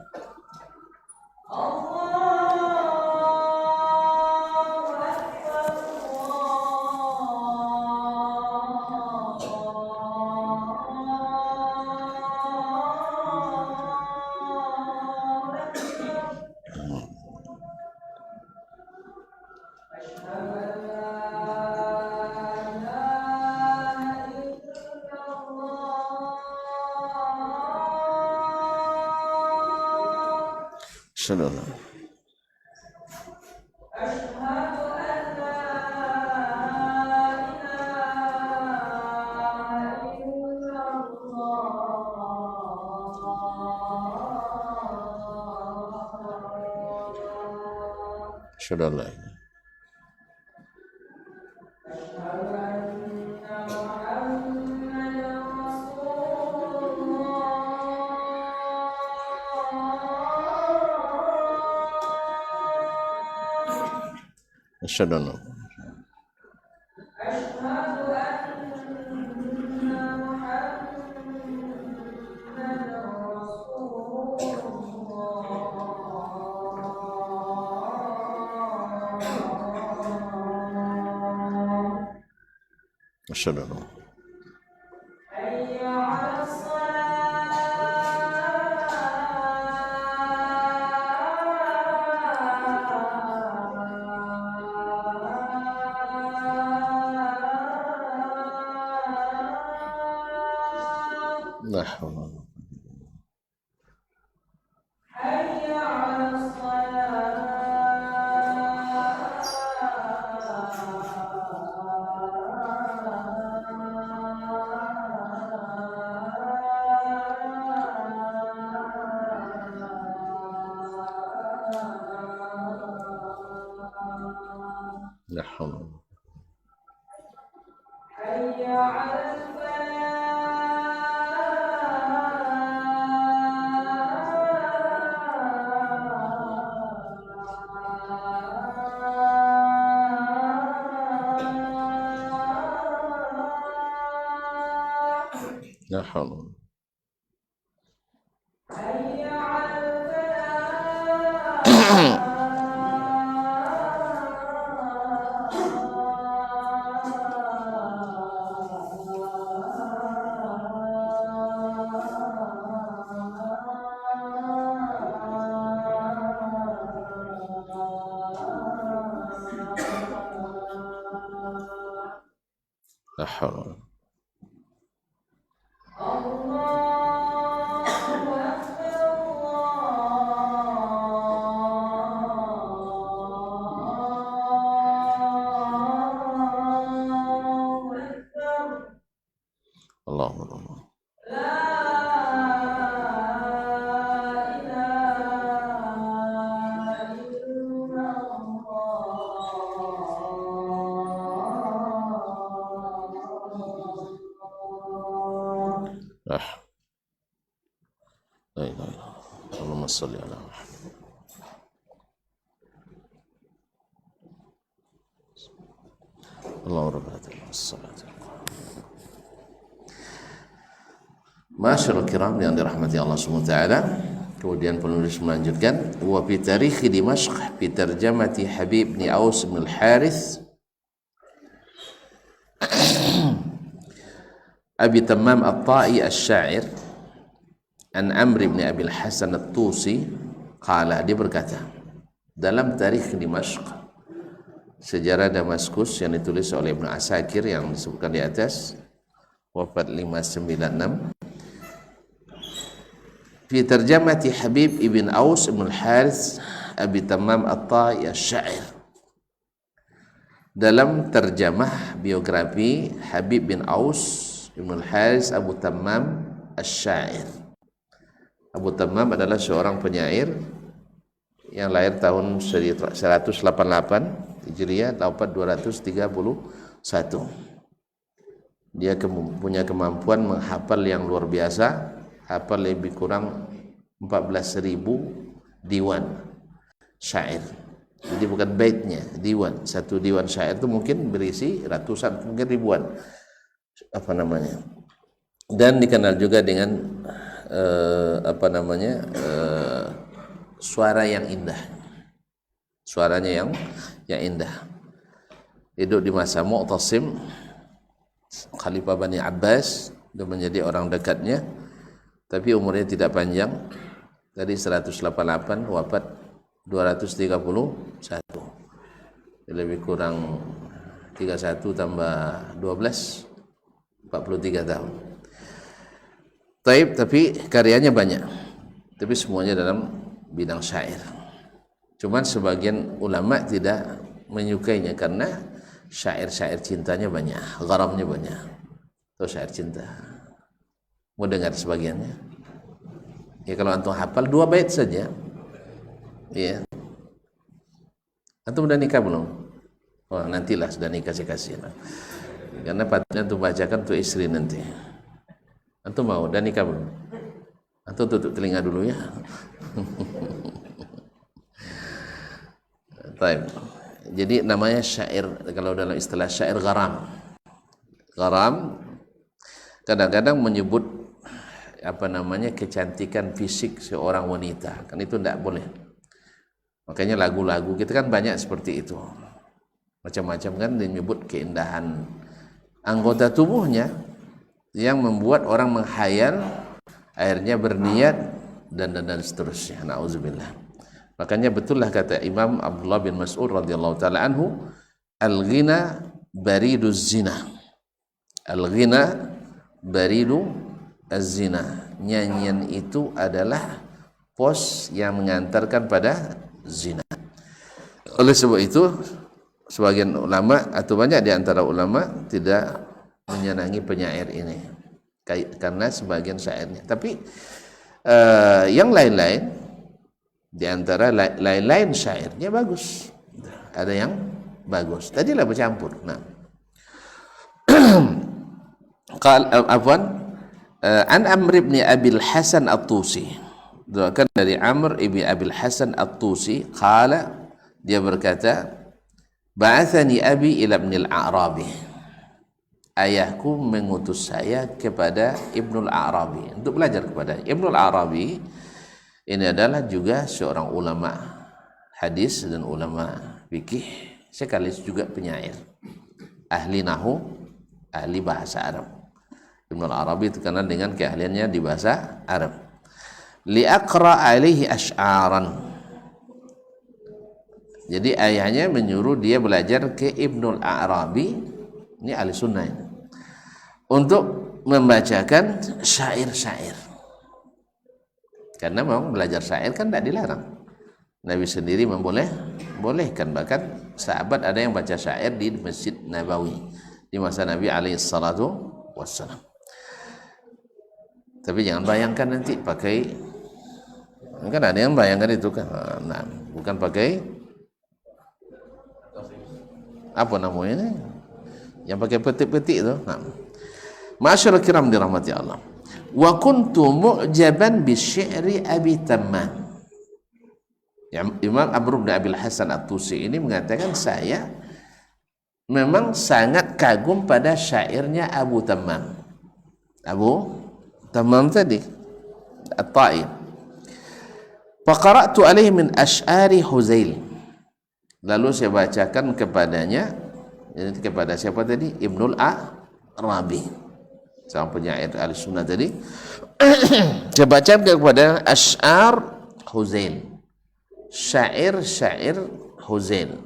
Sallallahu. Sallallahu. Asyhadu an la asyhadu an la la hawla wa la hawla wa la hawla wa la hawla wa la Allahumma la ilaha illallah. Allahumma shalli ala Muhammad. Allahumma rabbana sallallahu. Masyaallah kiram yang dirahmati Allah Subhanahu wa taala. Kemudian penulis melanjutkan, wa fi tarikh Dimashq bi tarjamati Habib bin Aus bin al-Harith Abi Tammam At-Ta'i Asy-Sya'ir an Amr bin Abi Al-Hasan At-Tusi qala, dia berkata dalam Tarikh Dimashq, sejarah Damaskus yang ditulis oleh Ibnu Asakir yang disebutkan di atas, wafat 596, fi tarjamati Habib ibn Aus ibn al-Harith Abi Tammam At-Ta'i Asy-Sya'ir, dalam terjemah biografi Habib bin Aus ibn al-Harith Abu Tammam Asy-Sya'ir. Abu Tammam adalah seorang penyair yang lahir tahun 188 Hijriah, wafat 231. Dia punya kemampuan menghafal yang luar biasa, hafal lebih kurang 14.000 diwan syair. Jadi bukan baitnya, diwan. Satu diwan syair itu mungkin berisi ratusan, mungkin ribuan dan dikenal juga dengan suara yang indah, suaranya yang indah. Hidup di masa Mu'tasim, Khalifah Bani Abbas, dia menjadi orang dekatnya, tapi umurnya tidak panjang, dari 188 wafat 231, lebih kurang 31 tambah 12 43 tahun. Tapi karyanya banyak, tapi semuanya dalam bidang syair. Cuman sebagian ulama tidak menyukainya karena syair-syair cintanya banyak, gharamnya banyak. Itu syair cinta. Mau dengar sebagiannya? Ya kalau antum hafal 2 bait saja. Iya. Antum udah nikah belum? Oh, nantilah sudah nikah saya kasih. Karena patutnya antum bacakan untuk istri nanti. Antum mau udah nikah belum? Antum tutup telinga dulu ya. Baik. Jadi namanya syair, kalau dalam istilah syair gharam. Gharam kadang-kadang menyebut kecantikan fisik seorang wanita. Kan itu tidak boleh. Makanya lagu-lagu kita kan banyak seperti itu. Macam-macam kan menyebut keindahan anggota tubuhnya yang membuat orang menghayal, akhirnya berniat dan seterusnya. Nauzubillah. Makanya betullah kata Imam Abdullah bin Mas'ud radhiyallahu taala anhu, al-ghina bariduz zina. Al-ghina baridu az-zina. Nyanyian itu adalah pos yang mengantarkan pada zina. Oleh sebab itu sebagian ulama atau banyak di antara ulama tidak menyenangi penyair ini karena sebagian syairnya. Tapi yang lain-lain di antara lain-lain syairnya bagus. Ada yang bagus. Tadilah bercampur. Nah. An Amr ibn Abi Al-Hasan At-Tusi. Doakan dari Amr ibn Abi Al-Hasan At-Tusi, qala, dia berkata, ba'athani abi ila ibn al-A'rabi. Ayahku mengutus saya kepada Ibnul Arabi untuk belajar kepada Ibnul Arabi. Ini adalah juga seorang ulama hadis dan ulama fikih, sekaligus juga penyair, ahli nahu, ahli bahasa Arab. Ibnul Arabi terkenal dengan keahliannya di bahasa Arab. Liaqra alaihi asy'aran. Jadi ayahnya menyuruh dia belajar ke Ibnul Arabi, ini ahli sunnah ini, untuk membacakan syair-syair. Karena memang belajar syair kan tidak dilarang. Nabi sendiri membolehkan. Bahkan sahabat ada yang baca syair di Masjid Nabawi di masa Nabi alaihi salatu wassalam. Tapi jangan bayangkan nanti pakai, kan ada yang bayangkan itu kan, nah, bukan pakai apa namanya ini, yang pakai petik-petik itu. Nah. Ma'asyiral kiram dirahmati Allah. Wa kuntu mu'jaban bi syi'ri Abi Tammam. Imam Amr bin Abi Al-Hasan At-Tusi ini mengatakan, saya memang sangat kagum pada syairnya Abu Tammam. Abu Tammam tadi At-Ta'i. Faqara'tu alaihi min asy'ari Huzail. Lalu saya bacakan kepadanya, kepada siapa tadi? Ibnul Arabi. sama penyair Ahlussunnah tadi. Saya baca kepada Asy'ar Huzail, syair-syair Huzail.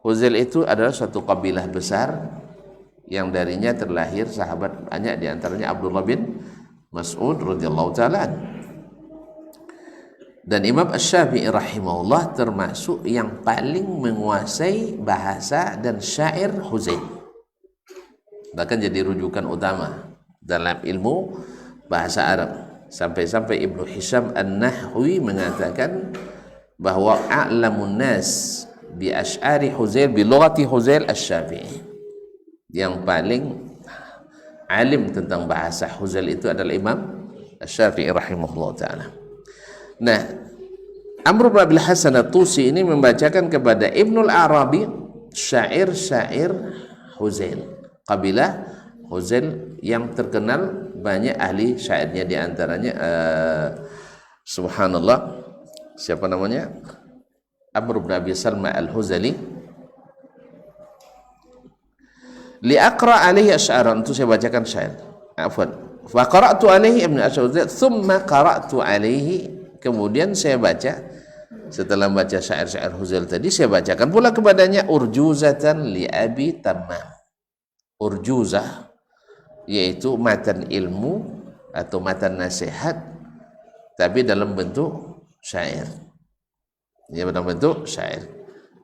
Huzail itu adalah suatu kabilah besar yang darinya terlahir sahabat banyak, di antaranya Abdullah bin Mas'ud radhiyallahu taala. Dan Imam Asy-Syafi'i rahimahullah termasuk yang paling menguasai bahasa dan syair Huzail. Bahkan jadi rujukan utama dalam ilmu bahasa Arab. Sampai-sampai Ibnu Hisham An-Nahwi mengatakan bahwa a'lamun nas bi asy'ari Huzail bi lughati Huzail Asy-Syafi'i. Yang paling alim tentang bahasa Huzail itu adalah Imam Asy-Syafi'i rahimahullah ta'ala. Nah, Amr bin Abil Hasan At-Tusi ini membacakan kepada Ibnul Arabi syair-syair Huzail, kabilah Huzail yang terkenal banyak ahli syairnya, di antaranya subhanallah, siapa namanya? Amr bin Abi Salma Al-Huzali. Liaqra alaihi asy'aran, itu saya bacakan syair. Afwan. Fa qara'tu alaihi Ibnu Asy'ar, thumma qara'tu alaihi, kemudian saya baca, setelah baca syair-syair Huzail tadi, saya bacakan pula kepadanya urjuzatan li Abi Tammam. Urjuzah yaitu matan ilmu atau matan nasihat, tapi dalam bentuk syair. Ya, dalam bentuk syair.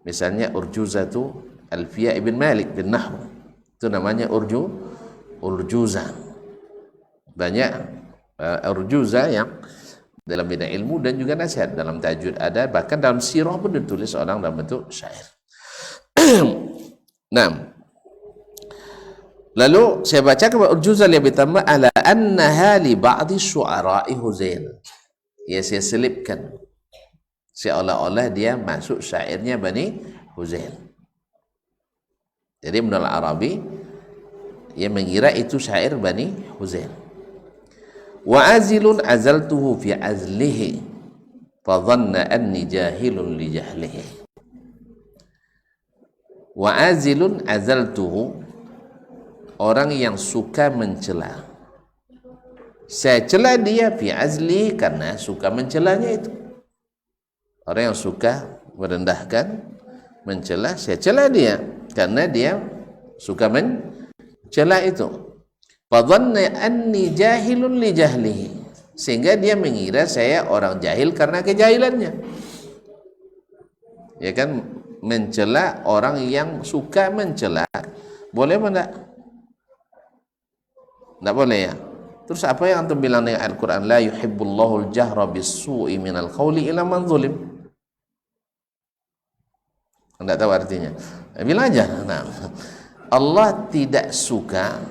Misalnya urjuzatu Alfiyah ibn Malik bin Nahwu, itu namanya urjuzah. Banyak urjuzah yang dalam bidang ilmu dan juga nasihat. Dalam tajwid ada, bahkan dalam sirah pun ditulis orang dalam bentuk syair. Nah, lalu saya baca kepada urjuzah li Abi Tammam ala annaha li ba'di syu'ara'i Huzail. Ya, saya selipkan seolah-olah dia masuk syairnya Bani Huzail. Jadi Ibnu Al-Arabi ia mengira itu syair Bani Huzail. Wa azilun azaltuhu fi azlihi fa dhanna anni jahilun li jahlihi. Wa azilun azaltuhu, orang yang suka mencela, saya cela dia fi azli, karena suka mencelanya itu. Orang yang suka merendahkan, mencela, saya cela dia karena dia suka mencela itu. Fadhanna anni jahilun li jahlihi, sehingga dia mengira saya orang jahil karena kejahilannya. Ya kan, mencela orang yang suka mencela boleh apa enggak? Enggak boleh ya. Terus apa yang antum bilang dengan Al-Quran? La yuhibbullahu al-jahra bis-su'i minal qawli ila man zulim. Enggak tahu artinya. Bilang aja. Nah, Allah tidak suka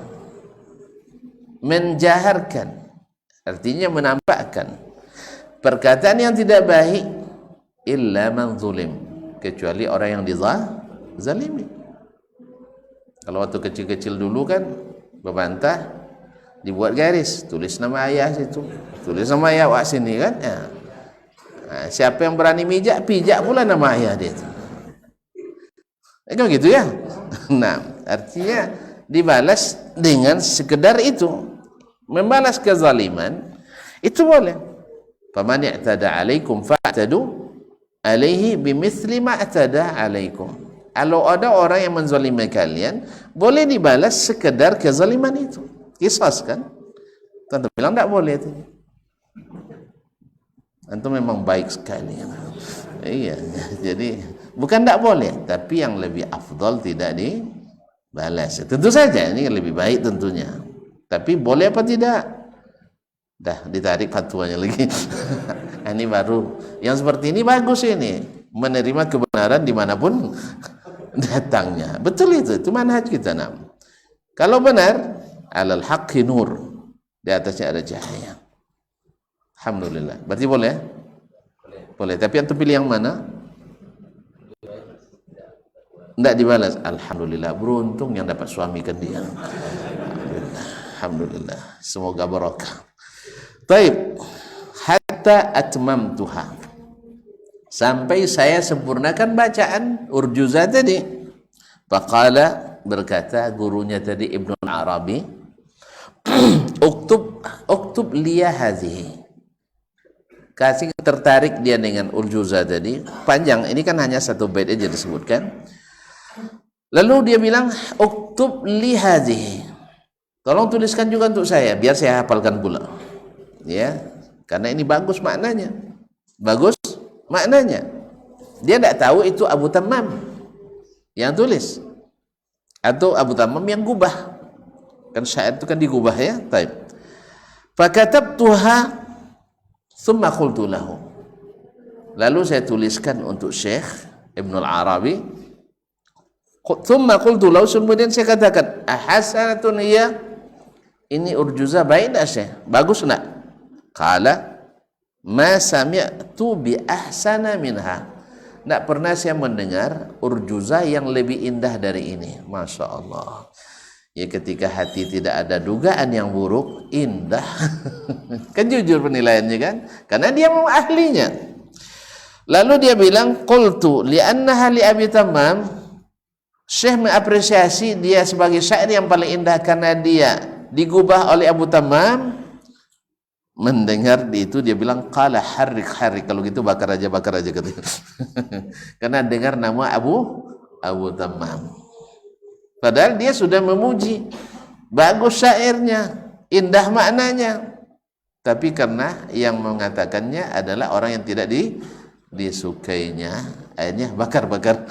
menjaharkan, artinya menampakkan perkataan yang tidak baik, illa man zulim, kecuali orang yang dizalimi. Kalau waktu kecil-kecil dulu kan bebantah, dibuat garis, tulis nama ayah situ, tulis nama ayah wak sini kan ya. Nah, siapa yang berani pijak pula nama ayah dia itu. Kan gitu ya. Nah, artinya dibalas dengan sekedar itu. Membalas kezaliman itu boleh. Faman i'tada 'alaikum fa'tadu 'alaihi bimithli ma i'tada 'alaikum. Kalau ada orang yang menzalimi kalian, boleh dibalas sekedar kezaliman itu. Qisas kan? Tentu bilang enggak boleh itu. Antum memang baik sekali. Iya, jadi bukan enggak boleh, tapi yang lebih afdal tidak dibalas. Tentu saja ini lebih baik tentunya. Tapi boleh apa tidak? Dah ditarik fatwanya lagi. Ini baru. Yang seperti ini bagus ini. Menerima kebenaran dimanapun datangnya. Betul itu manhaj kita. Nah, kalau benar, alal haqqi nur, di atasnya ada cahaya. Alhamdulillah. Berarti boleh? Boleh. Tapi antum pilih yang mana? Tidak dibalas. Alhamdulillah. Beruntung yang dapat suami kan dia. Alhamdulillah, semoga barakah. Taib, hatta atmamtuha, sampai saya sempurnakan bacaan urjuzah tadi. Faqala, berkata gurunya tadi Ibnu Arabi, uktub liya hadhihi. Kasih tertarik dia dengan urjuza tadi, panjang, ini kan hanya satu bait aja disebutkan. Lalu dia bilang, uktub li hadhihi. Tolong tuliskan juga untuk saya, biar saya hafalkan pula. Ya, karena ini bagus maknanya. Bagus maknanya. Dia tidak tahu itu Abu Tammam yang tulis atau Abu Tammam yang gubah. Kan syair itu kan digubah ya. Taib. Fakatabtuha thumma qultu lahu. Lalu saya tuliskan untuk Syekh Ibn al-Arabi. Thumma qultu lahu, kemudian saya katakan, ahasanatun hiya? Ini urjuza baik enggak Syekh? Bagus enggak? Qala ma sami'tu bi ahsana minha. Enggak pernah saya mendengar urjuza yang lebih indah dari ini. Masya Allah. Ya, ketika hati tidak ada dugaan yang buruk, indah. Kan jujur penilaiannya kan? Karena dia memang ahlinya. Lalu dia bilang, qultu li'annaha li Abi Tammam. Syekh mengapresiasi dia sebagai syair yang paling indah karena dia digubah oleh Abu Tammam. Mendengar itu dia bilang, qala harrik. Kalau gitu bakar aja katanya. Karena dengar nama Abu Tammam. Padahal dia sudah memuji, bagus syairnya, indah maknanya. Tapi karena yang mengatakannya adalah orang yang tidak disukainya, akhirnya bakar.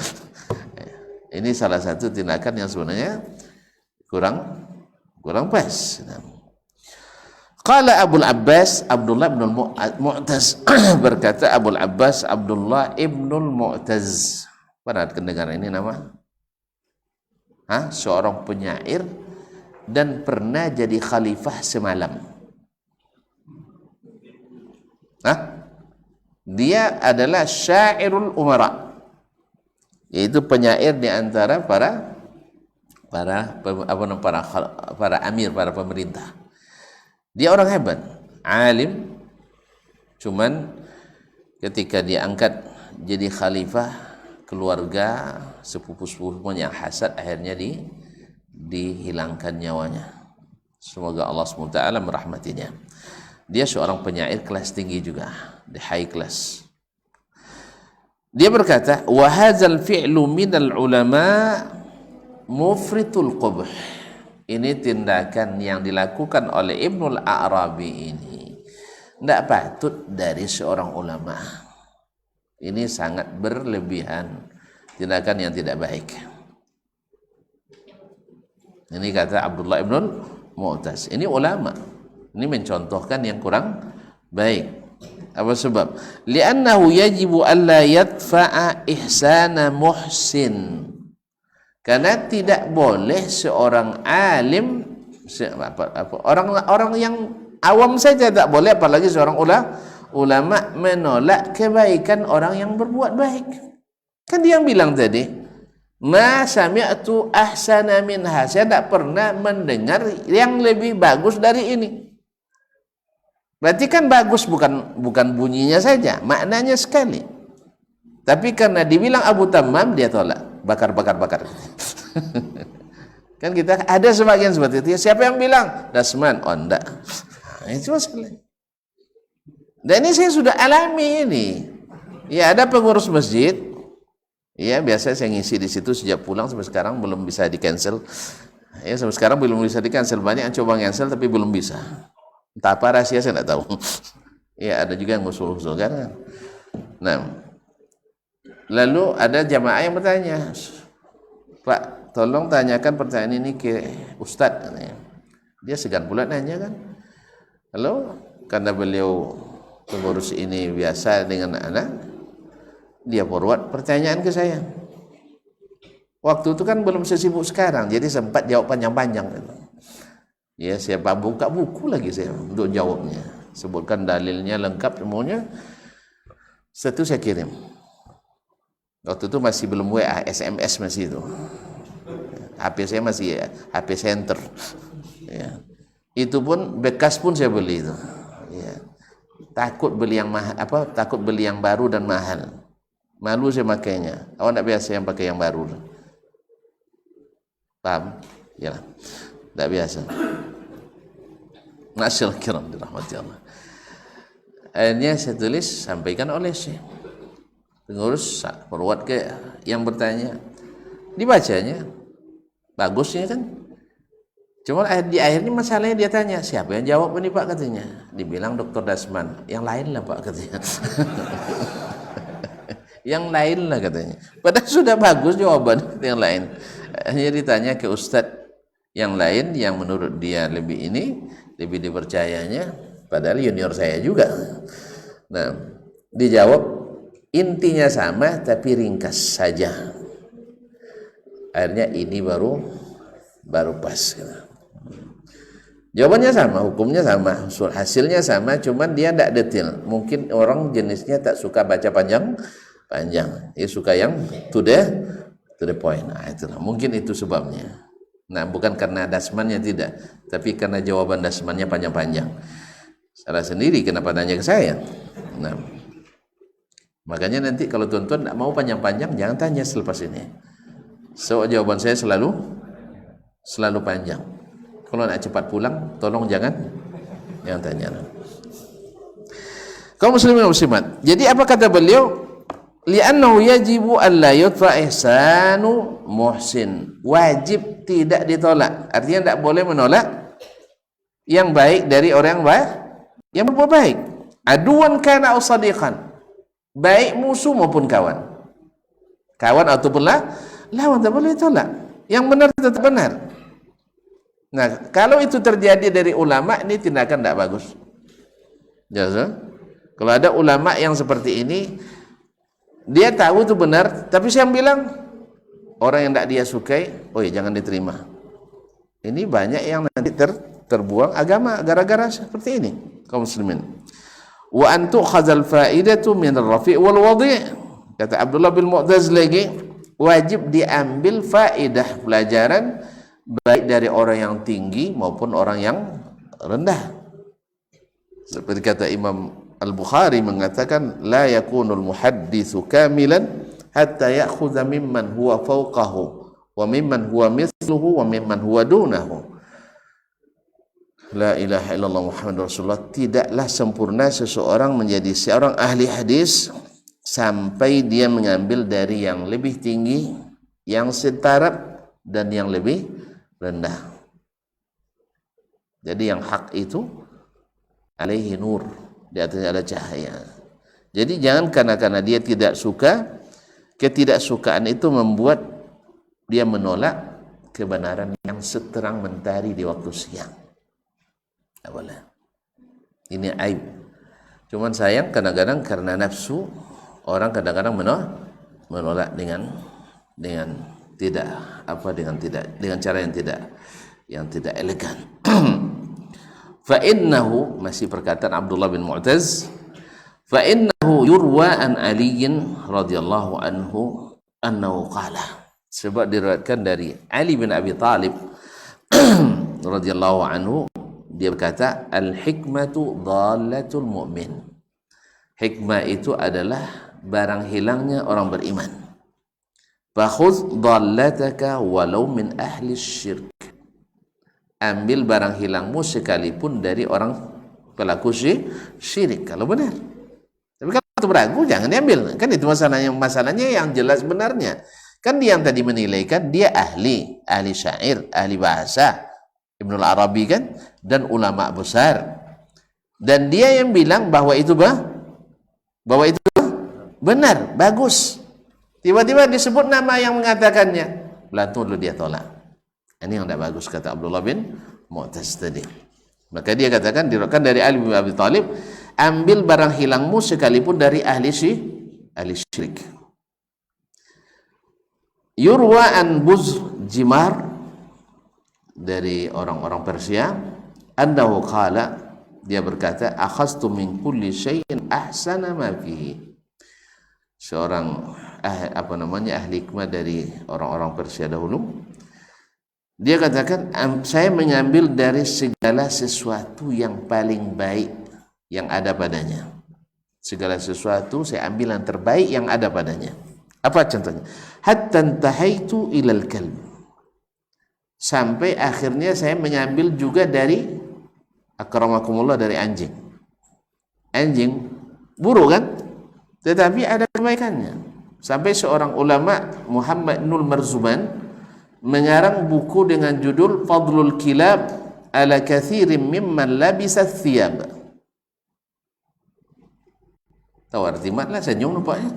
Ini salah satu tindakan yang sebenarnya kurang pas. Qala Abul Abbas Abdullah ibn al-Mu'taz berkata, Abul Abbas Abdullah ibn al-Mu'taz. Pernah dengar ini nama? Seorang penyair dan pernah jadi khalifah semalam. Dia adalah syairul umara, yaitu penyair di antara para amir, para pemerintah. Dia orang hebat, alim. Cuman ketika dia angkat jadi khalifah, keluarga sepupu-sepupu yang hasad, akhirnya dihilangkan nyawanya. Semoga Allah SWT merahmatinya. Dia seorang penyair kelas tinggi juga, di high class. Dia berkata, wa hadzal fi'lu minal ulama mufritul qubh. Ini tindakan yang dilakukan oleh Ibnul Arabi ini tidak patut dari seorang ulama. Ini sangat berlebihan, tindakan yang tidak baik. Ini kata Abdullah ibn Mu'taz. Ini ulama. Ini mencontohkan yang kurang baik. Apa sebab? Li'annahu yajibu alla yadfa'a ihsana muhsin. Karena tidak boleh seorang alim, orang yang awam saja tak boleh, apalagi seorang ulama menolak kebaikan orang yang berbuat baik. Kan dia yang bilang tadi, ma sami'tu ahsana minha. Saya tidak pernah mendengar yang lebih bagus dari ini. Berarti kan bagus bukan bunyinya saja, maknanya sekali. Tapi karena dibilang Abu Tammam, dia tolak, bakar. Kan kita ada sebagian seperti itu. Siapa yang bilang? Dasman. Oh enggak. Itu masalah. Dan ini saya sudah alami ini. Ya, ada pengurus masjid. Ya, biasa saya ngisi di situ sejak pulang sampai sekarang belum bisa di-cancel. Ya, sampai sekarang belum bisa di-cancel. Banyak yang coba cancel tapi belum bisa. Entah apa rahasia saya tidak tahu. Ya, ada juga yang ngusul-ngusul kan. Nah, lalu ada jamaah yang bertanya, Pak, tolong tanyakan pertanyaan ini ke Ustadz. Dia segan pula nanya kan. Lalu karena beliau pengurus ini biasa dengan anak, dia forward pertanyaan ke saya. Waktu itu kan belum sesibuk sekarang, jadi sempat jawab panjang-panjang. Ya, saya buka buku lagi saya untuk jawabnya. Sebutkan dalilnya lengkap semuanya. Setelah saya kirim. Waktu itu masih belum WA, SMS masih itu. HP saya masih HP center. Ya. Itu pun bekas pun saya beli itu. Ya. Takut beli yang mahal, takut beli yang baru dan mahal. Malu saya makainya. Awak tidak biasa yang pakai yang baru. Paham? Ya, tidak biasa. Masyaallah kiram dirahmati Allah. Akhirnya saya tulis sampaikan oleh Syekh pengurus perwat ke yang bertanya, dibacanya bagusnya kan. Cuma di akhirnya masalahnya dia tanya, siapa yang jawab ini Pak katanya. Dibilang Dr. Dasman. Yang lain lah Pak katanya. Yang lain lah katanya. Padahal sudah bagus jawaban yang lain. Hanya ditanya ke Ustadz yang lain yang menurut dia lebih dipercayanya. Padahal junior saya juga. Nah, dijawab intinya sama tapi ringkas saja. Akhirnya ini baru pas. Jawabannya sama, hukumnya sama, hasilnya sama, cuman dia tidak detail. Mungkin orang jenisnya tak suka baca panjang, dia suka yang to the point. Nah, itulah mungkin itu sebabnya. Nah, bukan karena dasmannya tidak, tapi karena jawaban dasmannya panjang-panjang. Salah sendiri kenapa tanya ke saya. Nah, makanya nanti kalau tuan-tuan tidak mau panjang-panjang, jangan tanya selepas ini. So jawaban saya selalu panjang. Kalau nak cepat pulang, tolong jangan tanya. Kaum muslimin dan muslimat. Jadi apa kata beliau? Li'annahu yajibu alla yutfa ihsanu muhsin. Wajib tidak ditolak. Artinya tidak boleh menolak yang baik dari orang yang baik, yang berbuat baik. Aduan kana usadiqan. Baik musuh maupun kawan. Kawan ataupun lawan tak boleh tolak. Yang benar tetap benar. Nah, kalau itu terjadi dari ulama, ini tindakan tidak bagus. Jasa. Kalau ada ulama yang seperti ini, dia tahu itu benar, tapi saya bilang orang yang tidak dia sukai, oh ya jangan diterima. Ini banyak yang nanti terbuang agama gara-gara seperti ini, kaum muslimin. Wa antu khazal faidatu min ar-rafi' wal wadi'. Kata Abdullah bin Mu'taz lagi, wajib diambil faidah pelajaran baik dari orang yang tinggi maupun orang yang rendah. Seperti kata Imam Al-Bukhari mengatakan, la yakunul muhadditsu kamilan hatta ya'khudha mimman huwa fawqahu wa mimman huwa mithluhu wa mimman huwa dunahu. La ilaha illallah Muhammadur Rasulullah. Tidaklah sempurna seseorang menjadi seorang ahli hadis sampai dia mengambil dari yang lebih tinggi, yang setaraf, dan yang lebih rendah. Jadi yang hak itu alaihi nur, di atasnya ada cahaya. Jadi jangan karena dia tidak suka, ketidaksukaan itu membuat dia menolak kebenaran yang seterang mentari di waktu siang. Tak boleh. Ini aib. Cuman sayang kadang-kadang karena nafsu, orang kadang-kadang menolak dengan cara yang tidak elegan. Fa innahu, masih perkataan Abdullah bin Mu'taz, fa innahu yurwa an Ali radhiyallahu anhu annahu qala. Sebab diriwayatkan dari Ali bin Abi Thalib radhiyallahu anhu, dia berkata, al hikmatu dhalatul mu'min. Hikmah itu adalah barang hilangnya orang beriman. Fakhudh dhalataka walau min ahli syirk. Ambil barang hilangmu sekalipun dari orang pelaku syirik, kalau benar. Tapi kalau itu beragu, jangan diambil. Kan itu masalahnya yang jelas benarnya. Kan dia yang tadi menilaikan, dia ahli syair, ahli bahasa, Ibnul Arabi kan, dan ulama besar. Dan dia yang bilang bahwa itu benar, bagus. Tiba-tiba disebut nama yang mengatakannya, lalu dia tolak. Ini yang tidak bagus, kata Abdullah bin Mu'taz tadi. Maka dia katakan, diriwayatkan dari Ali bin Abi Thalib, ambil barang hilangmu sekalipun dari ahli syirik. Yurwa an Buz Jimar, dari orang-orang Persia, annahu qala, dia berkata, akhastu min kulli syai'in ahsana ma fihi. Seorang ahli hikmah dari orang-orang Persia dahulu, dia katakan, saya mengambil dari segala sesuatu yang paling baik yang ada padanya. Segala sesuatu saya ambil yang terbaik yang ada padanya. Apa contohnya? Hatta intahaitu ilal kalb. Sampai akhirnya saya mengambil juga dari akramakumullah dari anjing. Anjing buruk kan? Tetapi ada kebaikannya. Sampai seorang ulama Muhammad Nul Marzuban mengarang buku dengan judul Fadlul Kilab ala kathirin mimman labisa thiyab. Tahu arti makna senyum nampaknya?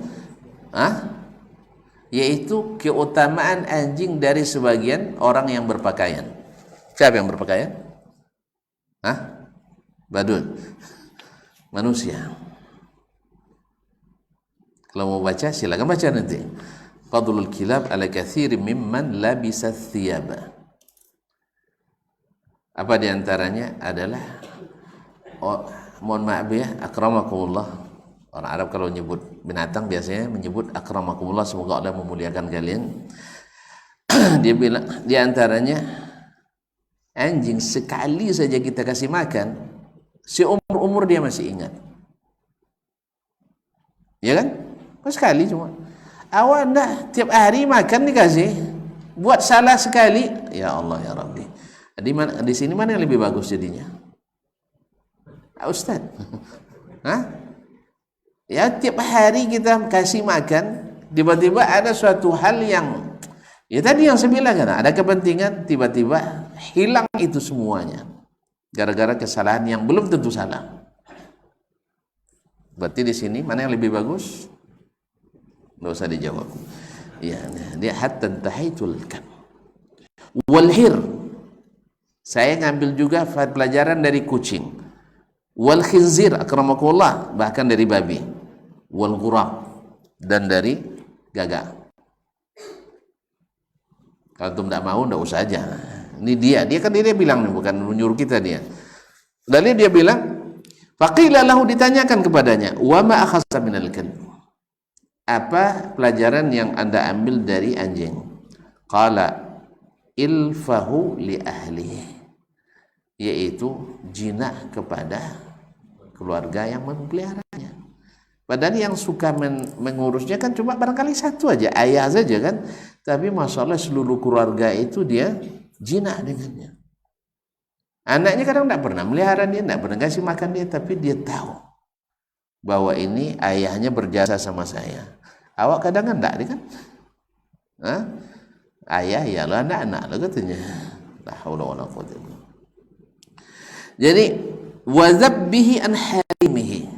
Yaitu keutamaan anjing dari sebagian orang yang berpakaian. Siapa yang berpakaian? Badun. Manusia. Kalau mau baca silakan baca nanti. Fadlul kilab ala kathirin mimman labisa thiyaba. Apa diantaranya adalah mohon maaf ya, akramakumullah. Orang Arab kalau menyebut binatang biasanya menyebut akramakumullah, semoga Allah memuliakan kalian. Dia bilang diantaranya anjing sekali saja kita kasih makan, seumur-umur dia masih ingat. Ya kan? Sekali cuma. Awak nak tiap hari makan dikasih, buat salah sekali, ya Allah ya Rabbi. Di sini mana yang lebih bagus jadinya? Ustaz. Ya tiap hari kita kasih makan, tiba-tiba ada suatu hal yang ya tadi yang saya bilang kan, ada kepentingan, tiba-tiba hilang itu semuanya gara-gara kesalahan yang belum tentu salah. Berarti di sini mana yang lebih bagus? Nggak usah dijawab. Ya, dia hatta tahaitul kan. Walhir. Saya ngambil juga pelajaran dari kucing. Wal khinzir akramakumullah, bahkan dari babi. Wal ghurab, dan dari gagak. Kalau antum tidak mau, tidak usah aja. Ini dia kan dia bilang nih, bukan menyuruh kita dia. Lalu dia bilang, faqila lahu, ditanyakan kepadanya, wa ma akhadta minal kalb? Apa pelajaran yang Anda ambil dari anjing? Qala ilfahu li ahlihi, yaitu jinak kepada keluarga yang mempeliharanya. Padahal yang suka mengurusnya kan cuma barangkali satu aja, ayah saja kan. Tapi masalah seluruh keluarga itu dia jinak dengannya. Anaknya kadang tidak pernah melihara dia, tidak pernah kasih makan dia, tapi dia tahu bahwa ini ayahnya berjasa sama saya. Awak kadang enggak kan? Ayah ialah anak-anak lah katanya. La haula wala quwwata illa billah. Jadi wazabbihi an harimihi,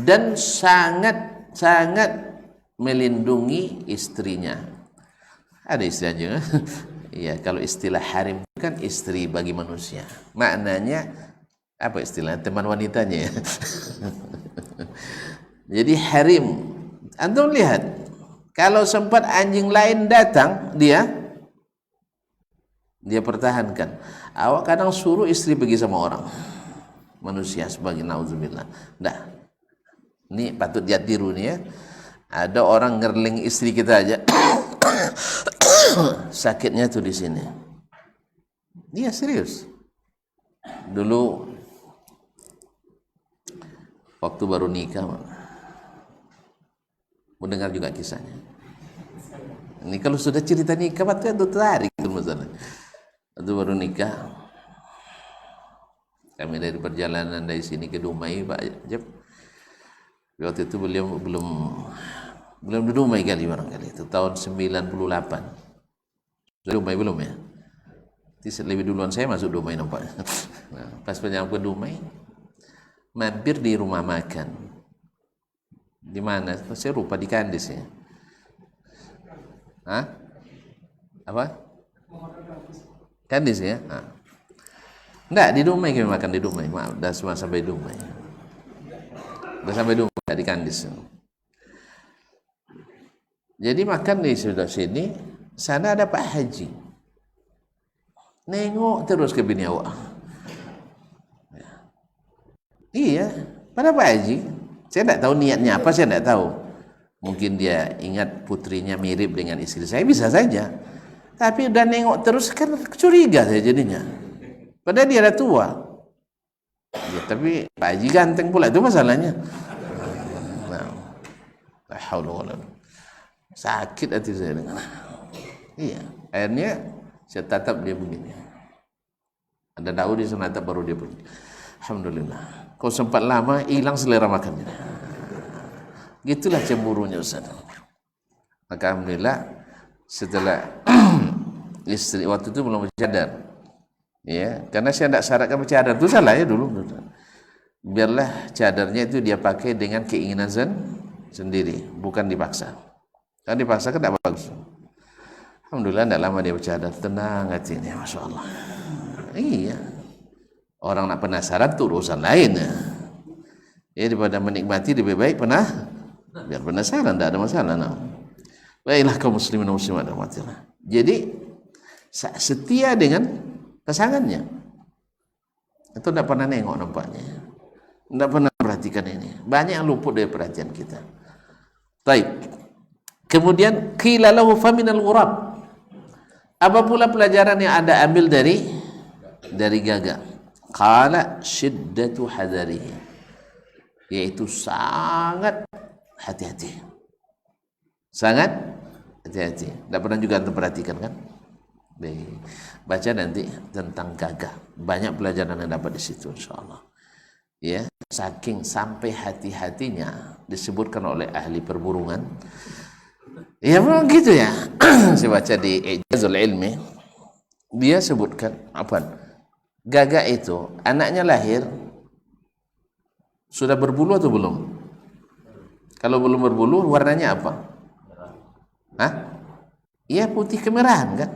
dan sangat melindungi istrinya. Ada istri aja. Iya, kalau istilah harim kan istri bagi manusia. Maknanya apa istilah teman wanitanya ya? Jadi harim. Antum lihat, kalau sempat anjing lain datang, dia pertahankan. Awak kadang suruh istri pergi sama orang manusia sebagai nauzubillah. Dah. Ini patut dia tiru nih ya. Ada orang ngerling istri kita aja. Sakitnya tuh di sini. Iya serius. Dulu waktu baru nikah, mendengar juga kisahnya. Ini kalau sudah cerita nikah, itu tertarik masalah. Waktu baru nikah, kami dari perjalanan dari sini ke Dumai, Pak Jeb. Waktu itu beliau belum di Dumai kali barangkali. Itu tahun 98. Dumai belum ya? Lebih duluan saya masuk Dumai nampaknya. Nah, pas penyambutan Dumai, mampir di rumah makan. Di mana? Saya lupa, di Kandis ya. Apa? Kandis ya? Enggak, di Dumai kami makan di Dumai. Maaf, udah semua sampai Dumai. Udah sampai Dumai di Kandis. Jadi makan di sudah sini, sana ada Pak Haji. Nengok terus ke bini awak. Iya, pada Pak Haji. Saya tidak tahu niatnya apa, saya tidak tahu. Mungkin dia ingat putrinya mirip dengan istri saya, bisa saja. Tapi udah nengok terus kan curiga saya jadinya. Padahal dia udah tua. Ya, tapi Pak Haji ganteng pula, itu masalahnya. La haula wala quwwata. Sakit hati saya dengar. Iya, akhirnya saya tatap dia begini. Ada daun di sana baru dia pergi. Alhamdulillah. Kau sempat lama hilang selera makannya. Gitulah cemburunya Ustaz. Maka alhamdulillah setelah istri waktu itu belum bercadar. Ya, karena saya tidak syaratkan bercadar. Itu salah ya dulu. Biarlah cadarnya itu dia pakai dengan keinginan sendiri, bukan dipaksa. Kan dipaksa kan tidak bagus. Alhamdulillah tidak lama dia bercadar, tenang hatinya, masya Allah. Iya, orang nak penasaran itu urusan lain ya. Daripada menikmati lebih baik biar penasaran, tidak ada masalah. Nah. Baiklah kaum muslimin dan muslimat rahmatillah. Jadi setia dengan pasangannya. Itu tidak pernah nengok nampaknya. Tidak pernah perhatikan ini. Banyak yang luput dari perhatian kita. Baik. Kemudian qila lahu faminal ghurab. Apa pula pelajaran yang Anda ambil dari gagak? Qala syiddatu hadarihi. Yaitu sangat hati-hati. Sangat hati-hati. Tidak pernah juga Anda perhatikan kan? Baik. Baca nanti tentang gagak. Banyak pelajaran yang dapat di situ insyaallah. Ya, saking sampai hati-hatinya disebutkan oleh ahli perburungan. Ya memang gitu ya. Saya baca di Ijazul Ilmi, dia sebutkan apa? Gagak itu anaknya lahir sudah berbulu atau belum? Kalau belum berbulu warnanya apa? Hah? Iya putih kemerahan kan?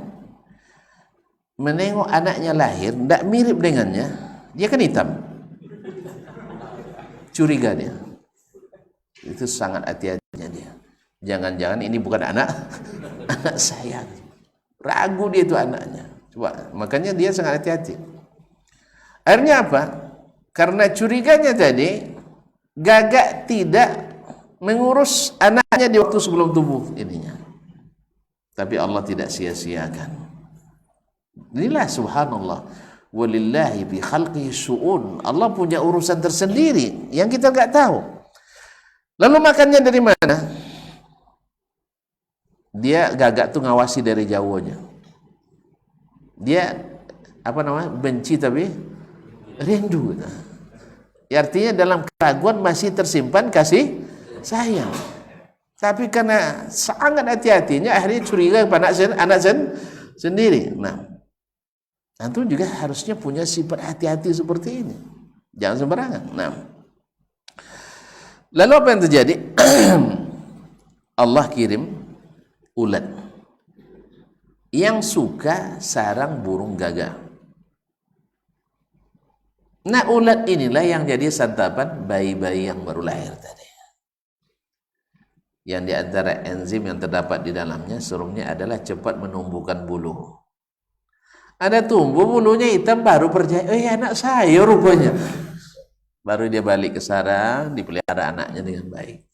Menengok anaknya lahir tidak mirip dengannya, dia kan hitam. Curiga dia. Itu sangat hati-hatinya dia. Jangan-jangan ini bukan anak saya. Ragu dia itu anaknya. Coba, makanya dia sangat hati-hati. Akhirnya apa? Karena curiganya tadi, gagak tidak mengurus anaknya di waktu sebelum tumbuh ininya. Tapi Allah tidak sia-siakan. Inilah subhanallah. Walillahi bi khalqihi syu'un. Allah punya urusan tersendiri yang kita enggak tahu. Lalu makannya dari mana? Dia gagak tuh ngawasi dari jauh aja. Dia benci tapi rindu. Artinya dalam keraguan masih tersimpan kasih sayang. Tapi karena sangat hati-hatinya akhirnya curiga kepada anak sendiri. Nah, tentu juga harusnya punya sifat hati-hati seperti ini. Jangan sembarangan. Nah, lalu apa yang terjadi? Allah kirim ulat yang suka sarang burung gagak. Nah, ulat inilah yang jadi santapan bayi-bayi yang baru lahir tadi. Yang di antara enzim yang terdapat di dalamnya serumnya adalah cepat menumbuhkan bulu. Ada tumbuh bulunya hitam baru percaya, anak saya rupanya. Baru dia balik ke sarang, dipelihara anaknya dengan baik.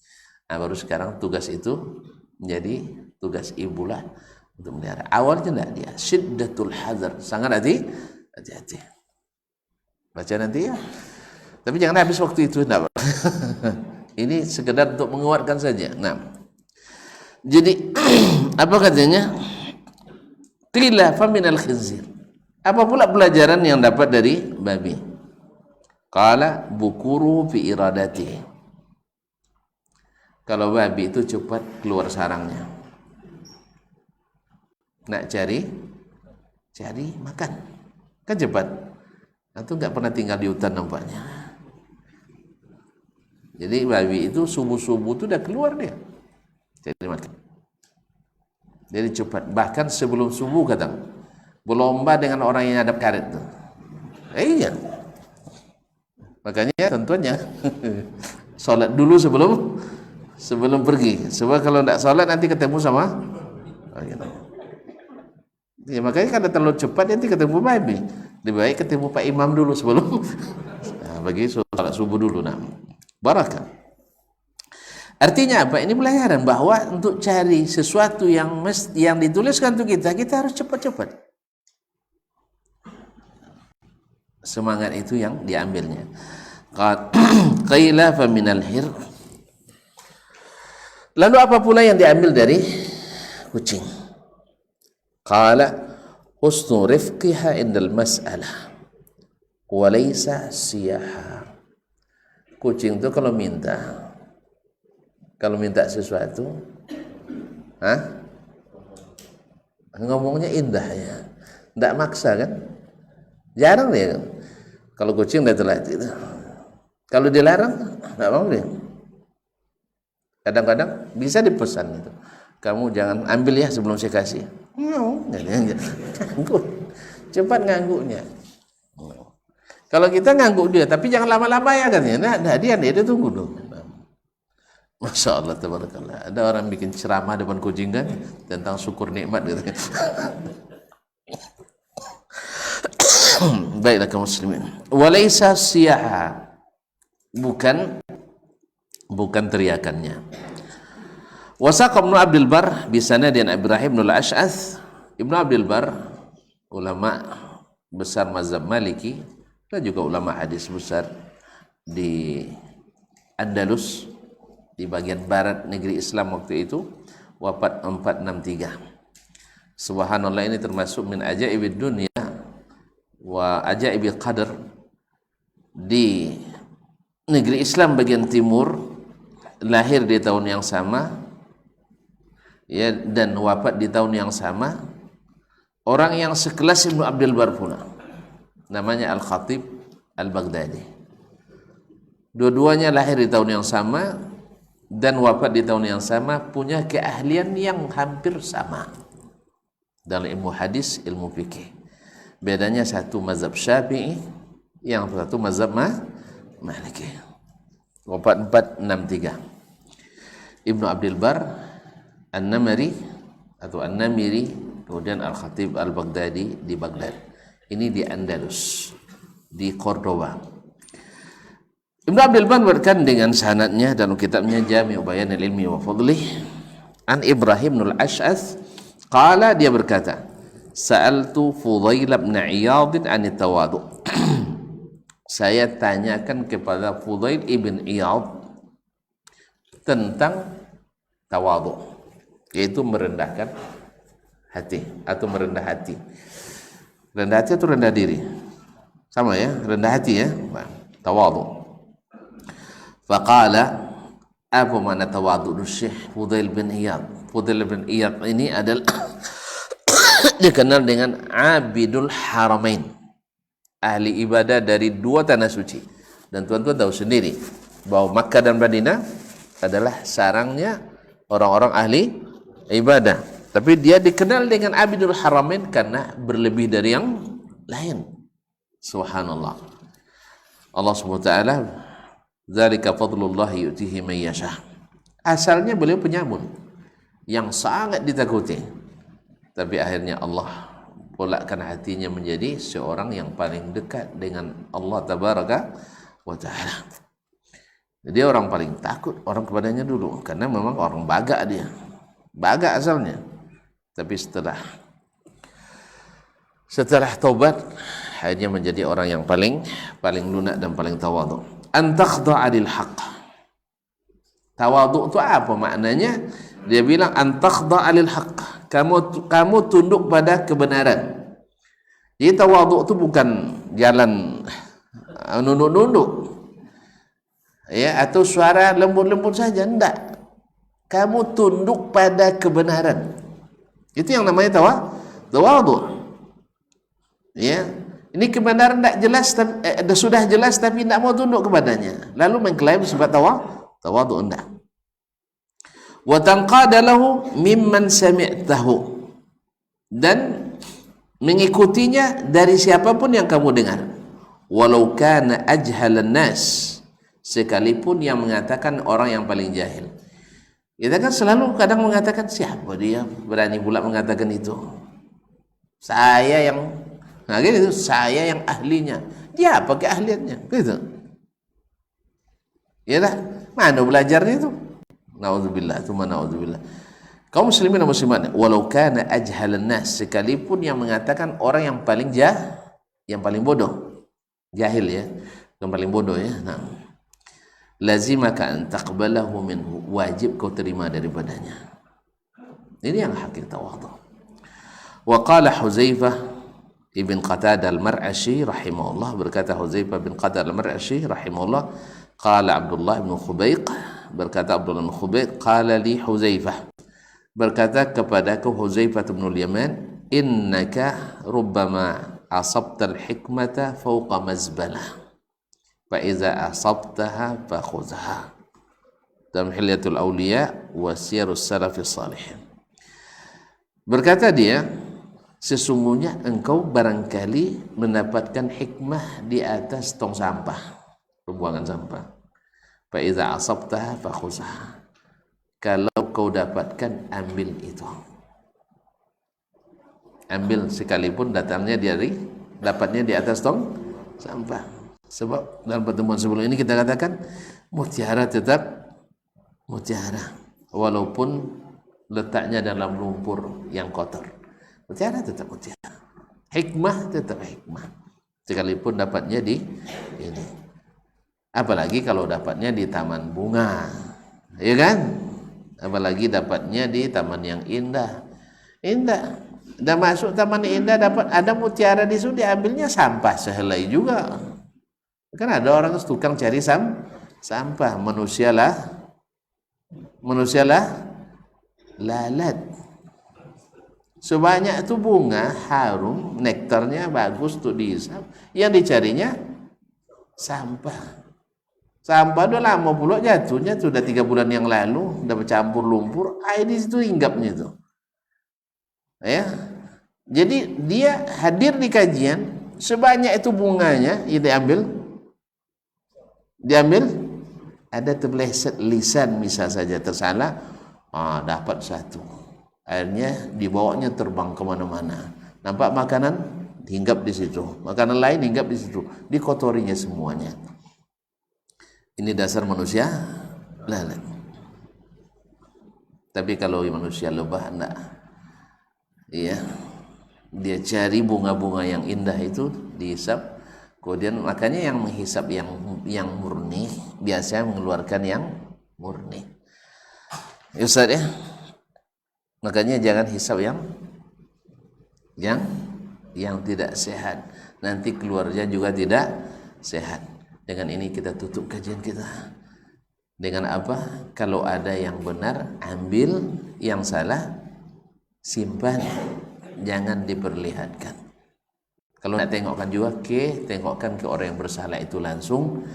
Nah, baru sekarang tugas itu menjadi tugas ibulah untuk melihara. Awalnya enggak dia, syiddatul hadar, sangat hati-hati. Baca nanti ya. Tapi jangan habis waktu itu enggak. Ini sekedar untuk menguatkan saja. Nah, jadi apa katanya? Qila faminal khinzir. Apa pula pelajaran yang dapat dari babi? Qala bukuru fi iradatihi. Kalau babi itu cepat keluar sarangnya. Nak cari makan. Kan cepat. Itu enggak pernah tinggal di hutan nampaknya. Jadi babi itu subuh-subuh itu udah keluar dia. Cari makan. Jadi cepat. Bahkan sebelum subuh kadang berlomba dengan orang yang hadap karet tuh. Iya. Makanya tentunya sholat dulu sebelum pergi. Sebab kalau tidak sholat nanti ketemu sama gitu. Ya, makanya kalau terlalu cepat nanti ketemu babi. Lebih baik ketemu Pak Imam dulu sebelum bagi sholat subuh dulu. Nah, barakah. Artinya apa? Ini pelajaran bahwa untuk cari sesuatu yang dituliskan untuk kita harus cepat-cepat. Semangat itu yang diambilnya. Qila fa minal hir. Lalu apa pula yang diambil dari kucing? Qala husnu rifqiha indal mas'alah. Walaysa siyaha. Kucing itu kalau minta sesuatu, ngomongnya indah ya, tidak maksa kan. Jarang dia kan. Kalau kucing udah terlatih itu. Kalau dilarang tidak mau dia. Kadang-kadang bisa dipesan itu, kamu jangan ambil ya sebelum saya kasih. Nganggu, cepat ngangguknya. Kalau kita ngangguk dia, tapi jangan lama-lama ya kan ya. Nah dia tunggu dulu. Masya Allah, tabarakallah. Ada orang bikin ceramah depan kucing kan tentang syukur nikmat gitu. Baiklah kaum muslimin. Walaysa siyaha, bukan teriakannya. Wasaqa Ibnu Abdul Bar bi sanadin Ibrahim bin al-Ash'ath. Ibnu Abdul Bar, ulama besar mazhab Maliki dan juga ulama hadis besar di Andalus, di bagian barat negeri Islam waktu itu, wafat 463. Subhanallah, ini termasuk min ajaibid dunya wa ajaibil qadar. Di negeri Islam bagian timur, lahir di tahun yang sama ya, dan wafat di tahun yang sama, orang yang sekelas Ibnu Abdul Bar pula, namanya Al-Khatib Al-Baghdadi. Dua-duanya lahir di tahun yang sama dan wafat di tahun yang sama, punya keahlian yang hampir sama dalam ilmu hadis, ilmu fikih. Bedanya satu mazhab Syafi'i, yang satu mazhab Maliki. Wafat 463. Ibnu Abdul Bar An-Namiri atau An-Namiri, kemudian Al-Khatib Al-Baghdadi di Baghdad. Ini di Andalus, di Cordoba. Ibnu Abdul Bar berkan dengan sanadnya dalam kitabnya Jami' Bayanil Ilmi wa Fadlih an Ibrahim bin al-Ash'ath qala, dia berkata, sa'altu Fudail bin Iyad an tawadu. Saya tanyakan kepada Fudail ibn Iyad tentang tawadu, yaitu merendahkan hati atau merendah hati. Rendah hati itu rendah diri, sama ya, rendah hati ya, tawadu. Faqala, apa makna tawadu? Syekh Fudail bin Iyad. Fudail bin Iyad ini adalah dikenal dengan Abidul Haramain, ahli ibadah dari dua tanah suci. Dan tuan-tuan tahu sendiri bahwa Makkah dan Madinah adalah sarangnya orang-orang ahli ibadah. Tapi dia dikenal dengan Abidul Haramain karena berlebih dari yang lain. Subhanallah. Allah Subhanahu wa taala, dzalika fadlullah yu'tihi man yasha. Asalnya beliau penyamun yang sangat ditakuti, tapi akhirnya Allah polakkan hatinya menjadi seorang yang paling dekat dengan Allah tabaraka wa taala. Jadi orang paling takut orang kepadanya dulu, karena memang orang baga dia, baga asalnya. Tapi setelah taubat akhirnya menjadi orang yang paling lunak dan paling tawadhu. An takhda'a lil haqq. Tawadhu itu apa maknanya? Dia bilang an takhda'a lil haqq. Kamu tunduk pada kebenaran. Jadi tawadhu itu bukan jalan nunduk-nunduk, ya, atau suara lembut-lembut saja, enggak. Kamu tunduk pada kebenaran. Itu yang namanya tawadhu. Ya, ini kebenaran tidak jelas, sudah jelas tapi tidak mau tunduk kepadanya, lalu mengklaim sebab tawadhu, enggak. Wa tanqada lahu mimman sami'tahu, dan mengikutinya dari siapapun yang kamu dengar, walau kana ajhalan nas, sekalipun yang mengatakan orang yang paling jahil. Kita kan selalu kadang mengatakan, siapa dia berani pula mengatakan itu, saya yang gitu, saya yang ahlinya. Dia apa keahliannya gitu, ya dah, mana belajarnya itu. Naudzubillah, tsumma naudzubillah. Kaum muslimin dan muslimat, walau kana ajhalan nas, sekalipun yang mengatakan orang yang paling yang paling bodoh, jahil ya, yang paling bodoh ya. Nah, lazimaka an taqbalahu minhu, wajib kau terima daripadanya. Ini yang hakiki tawadhu. Wa qala Huzaifah ibn Qatadah al-Mar'ashi rahimahullah, berkata Huzaifah bin Qatadah al-Mar'ashi rahimahullah, qala Abdullah bin Khubaiq, berkata Abdullah bin Khubaiq, qala li Huzaifah, berkata kepadaku Huzaifah bin al-Yaman, innaka rubbama asabtal hikmata fawqa mazbalah fa iza asabtaha fakhudha. Dalam Hilyatul Awliya wa Siyarus Salafis Salihin, berkata dia, sesungguhnya engkau barangkali mendapatkan hikmah di atas tong sampah, pembuangan sampah. Fa iza asabtaha fakhudha, kalau kau dapatkan ambil itu, ambil sekalipun dapatnya di atas tong sampah. Sebab dalam pertemuan sebelum ini kita katakan mutiara tetap mutiara walaupun letaknya dalam lumpur yang kotor. Mutiara tetap mutiara, hikmah tetap hikmah sekalipun dapatnya di ini. Apalagi kalau dapatnya di taman bunga, ya kan? Apalagi dapatnya di taman yang indah. Dah masuk taman indah, dapat ada mutiara di situ, diambilnya sampah sehelai juga. Kan ada orang tukang cari sampah, manusialah lalat. Sebanyak itu bunga harum, nektarnya bagus tuh dihisap, yang dicarinya sampah. Sampah udah lama pula jatuhnya, sudah 3 bulan yang lalu, udah bercampur lumpur, air di situ hinggapnya itu. Ya, jadi dia hadir di kajian, sebanyak itu bunganya, ya diambil, ada terpeleset lisan misal saja tersalah, dapat satu, akhirnya dibawanya terbang kemana-mana, nampak makanan hinggap di situ, makanan lain hinggap di situ, dikotorinya semuanya. Ini dasar manusia lalat. Tapi kalau manusia lebah enggak. Iya, dia cari bunga-bunga yang indah itu dihisap, kemudian makanya yang menghisap yang murni biasanya mengeluarkan yang murni. Ya Ustaz ya, makanya jangan hisap yang tidak sehat, nanti keluarnya juga tidak sehat. Dengan ini kita tutup kajian kita. Dengan apa? Kalau ada yang benar ambil, yang salah simpan, jangan diperlihatkan. Kalau nak tengokkan juga, tengokkan ke orang yang bersalah itu langsung.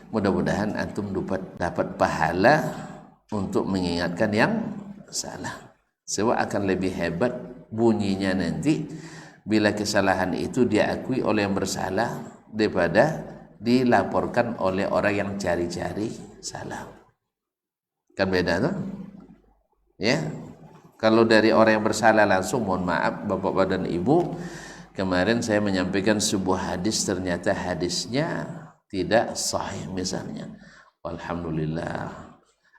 Mudah-mudahan antum dapat pahala untuk mengingatkan yang salah. Sebab akan lebih hebat bunyinya nanti bila kesalahan itu diakui oleh yang bersalah daripada dilaporkan oleh orang yang cari-cari salah. Kan beda tuh? Ya. Kalau dari orang yang bersalah langsung, mohon maaf Bapak dan Ibu, kemarin saya menyampaikan sebuah hadis, ternyata hadisnya tidak sahih misalnya. Alhamdulillah.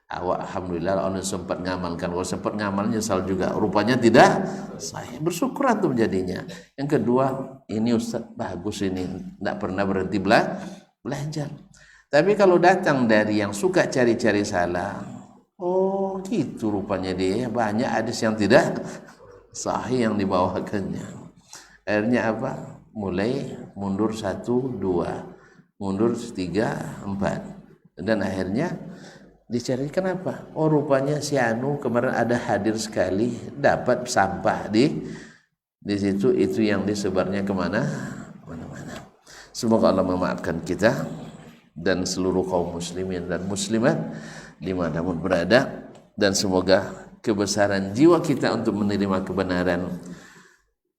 Alhamdulillah Allah sempat ngamalkan. Kalau sempat ngamal nyesal juga. Rupanya tidak sahih. Bersyukur antum jadinya. Yang kedua, ini Ustaz bagus ini, tidak pernah berhenti belajar. Tapi kalau datang dari yang suka cari-cari salah, oh gitu rupanya dia, banyak hadis yang tidak sahih yang dibawakannya. Akhirnya apa? Mulai mundur 1, 2, mundur 3, 4, dan akhirnya dicari kenapa? Oh rupanya si Anu kemarin ada hadir sekali, dapat sampah di situ, itu yang disebarnya kemana? Mana-mana. Semoga Allah memaafkan kita dan seluruh kaum muslimin dan muslimat dimanapun berada, dan semoga kebesaran jiwa kita untuk menerima kebenaran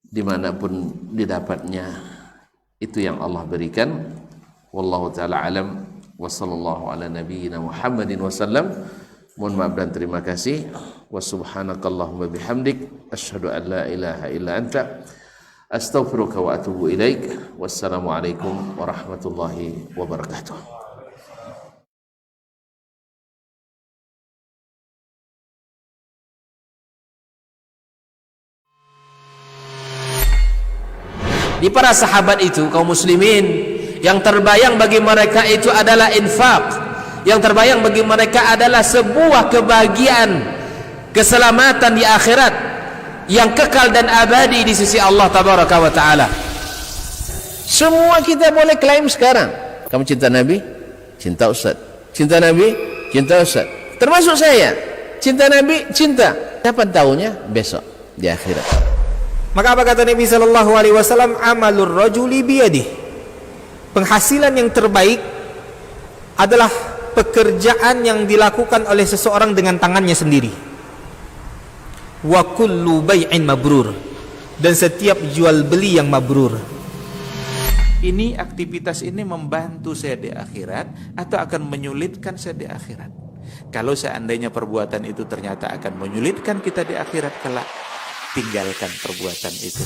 dimanapun didapatnya itu yang Allah berikan. Wallahu ta'ala alam wa sallallahu ala nabiyyina Muhammadin wasallam. Mohon maaf dan terima kasih. Wa subhanakallahumma bihamdik asyhadu an la ilaha illa anta astaghfiruka wa atubu ilaik. Wassalamualaikum warahmatullahi wabarakatuh. Di para sahabat itu, kaum muslimin, yang terbayang bagi mereka itu adalah infak, yang terbayang bagi mereka adalah sebuah kebahagiaan, keselamatan di akhirat yang kekal dan abadi di sisi Allah tabaraka wa taala. Semua kita boleh klaim sekarang. Kamu cinta Nabi? Cinta Ustaz. Cinta Nabi? Cinta Ustaz. Termasuk saya. Cinta Nabi? Cinta. Kapan tahunya? Besok di akhirat. Maka apa kata Nabi sallallahu alaihi wasallam? Amalur rajuli biyadihi. Penghasilan yang terbaik adalah pekerjaan yang dilakukan oleh seseorang dengan tangannya sendiri. Wa kullu bai'in mabrur. Dan setiap jual beli yang mabrur. Ini aktivitas ini membantu saya di akhirat atau akan menyulitkan saya di akhirat? Kalau seandainya perbuatan itu ternyata akan menyulitkan kita di akhirat kelak, tinggalkan perbuatan itu.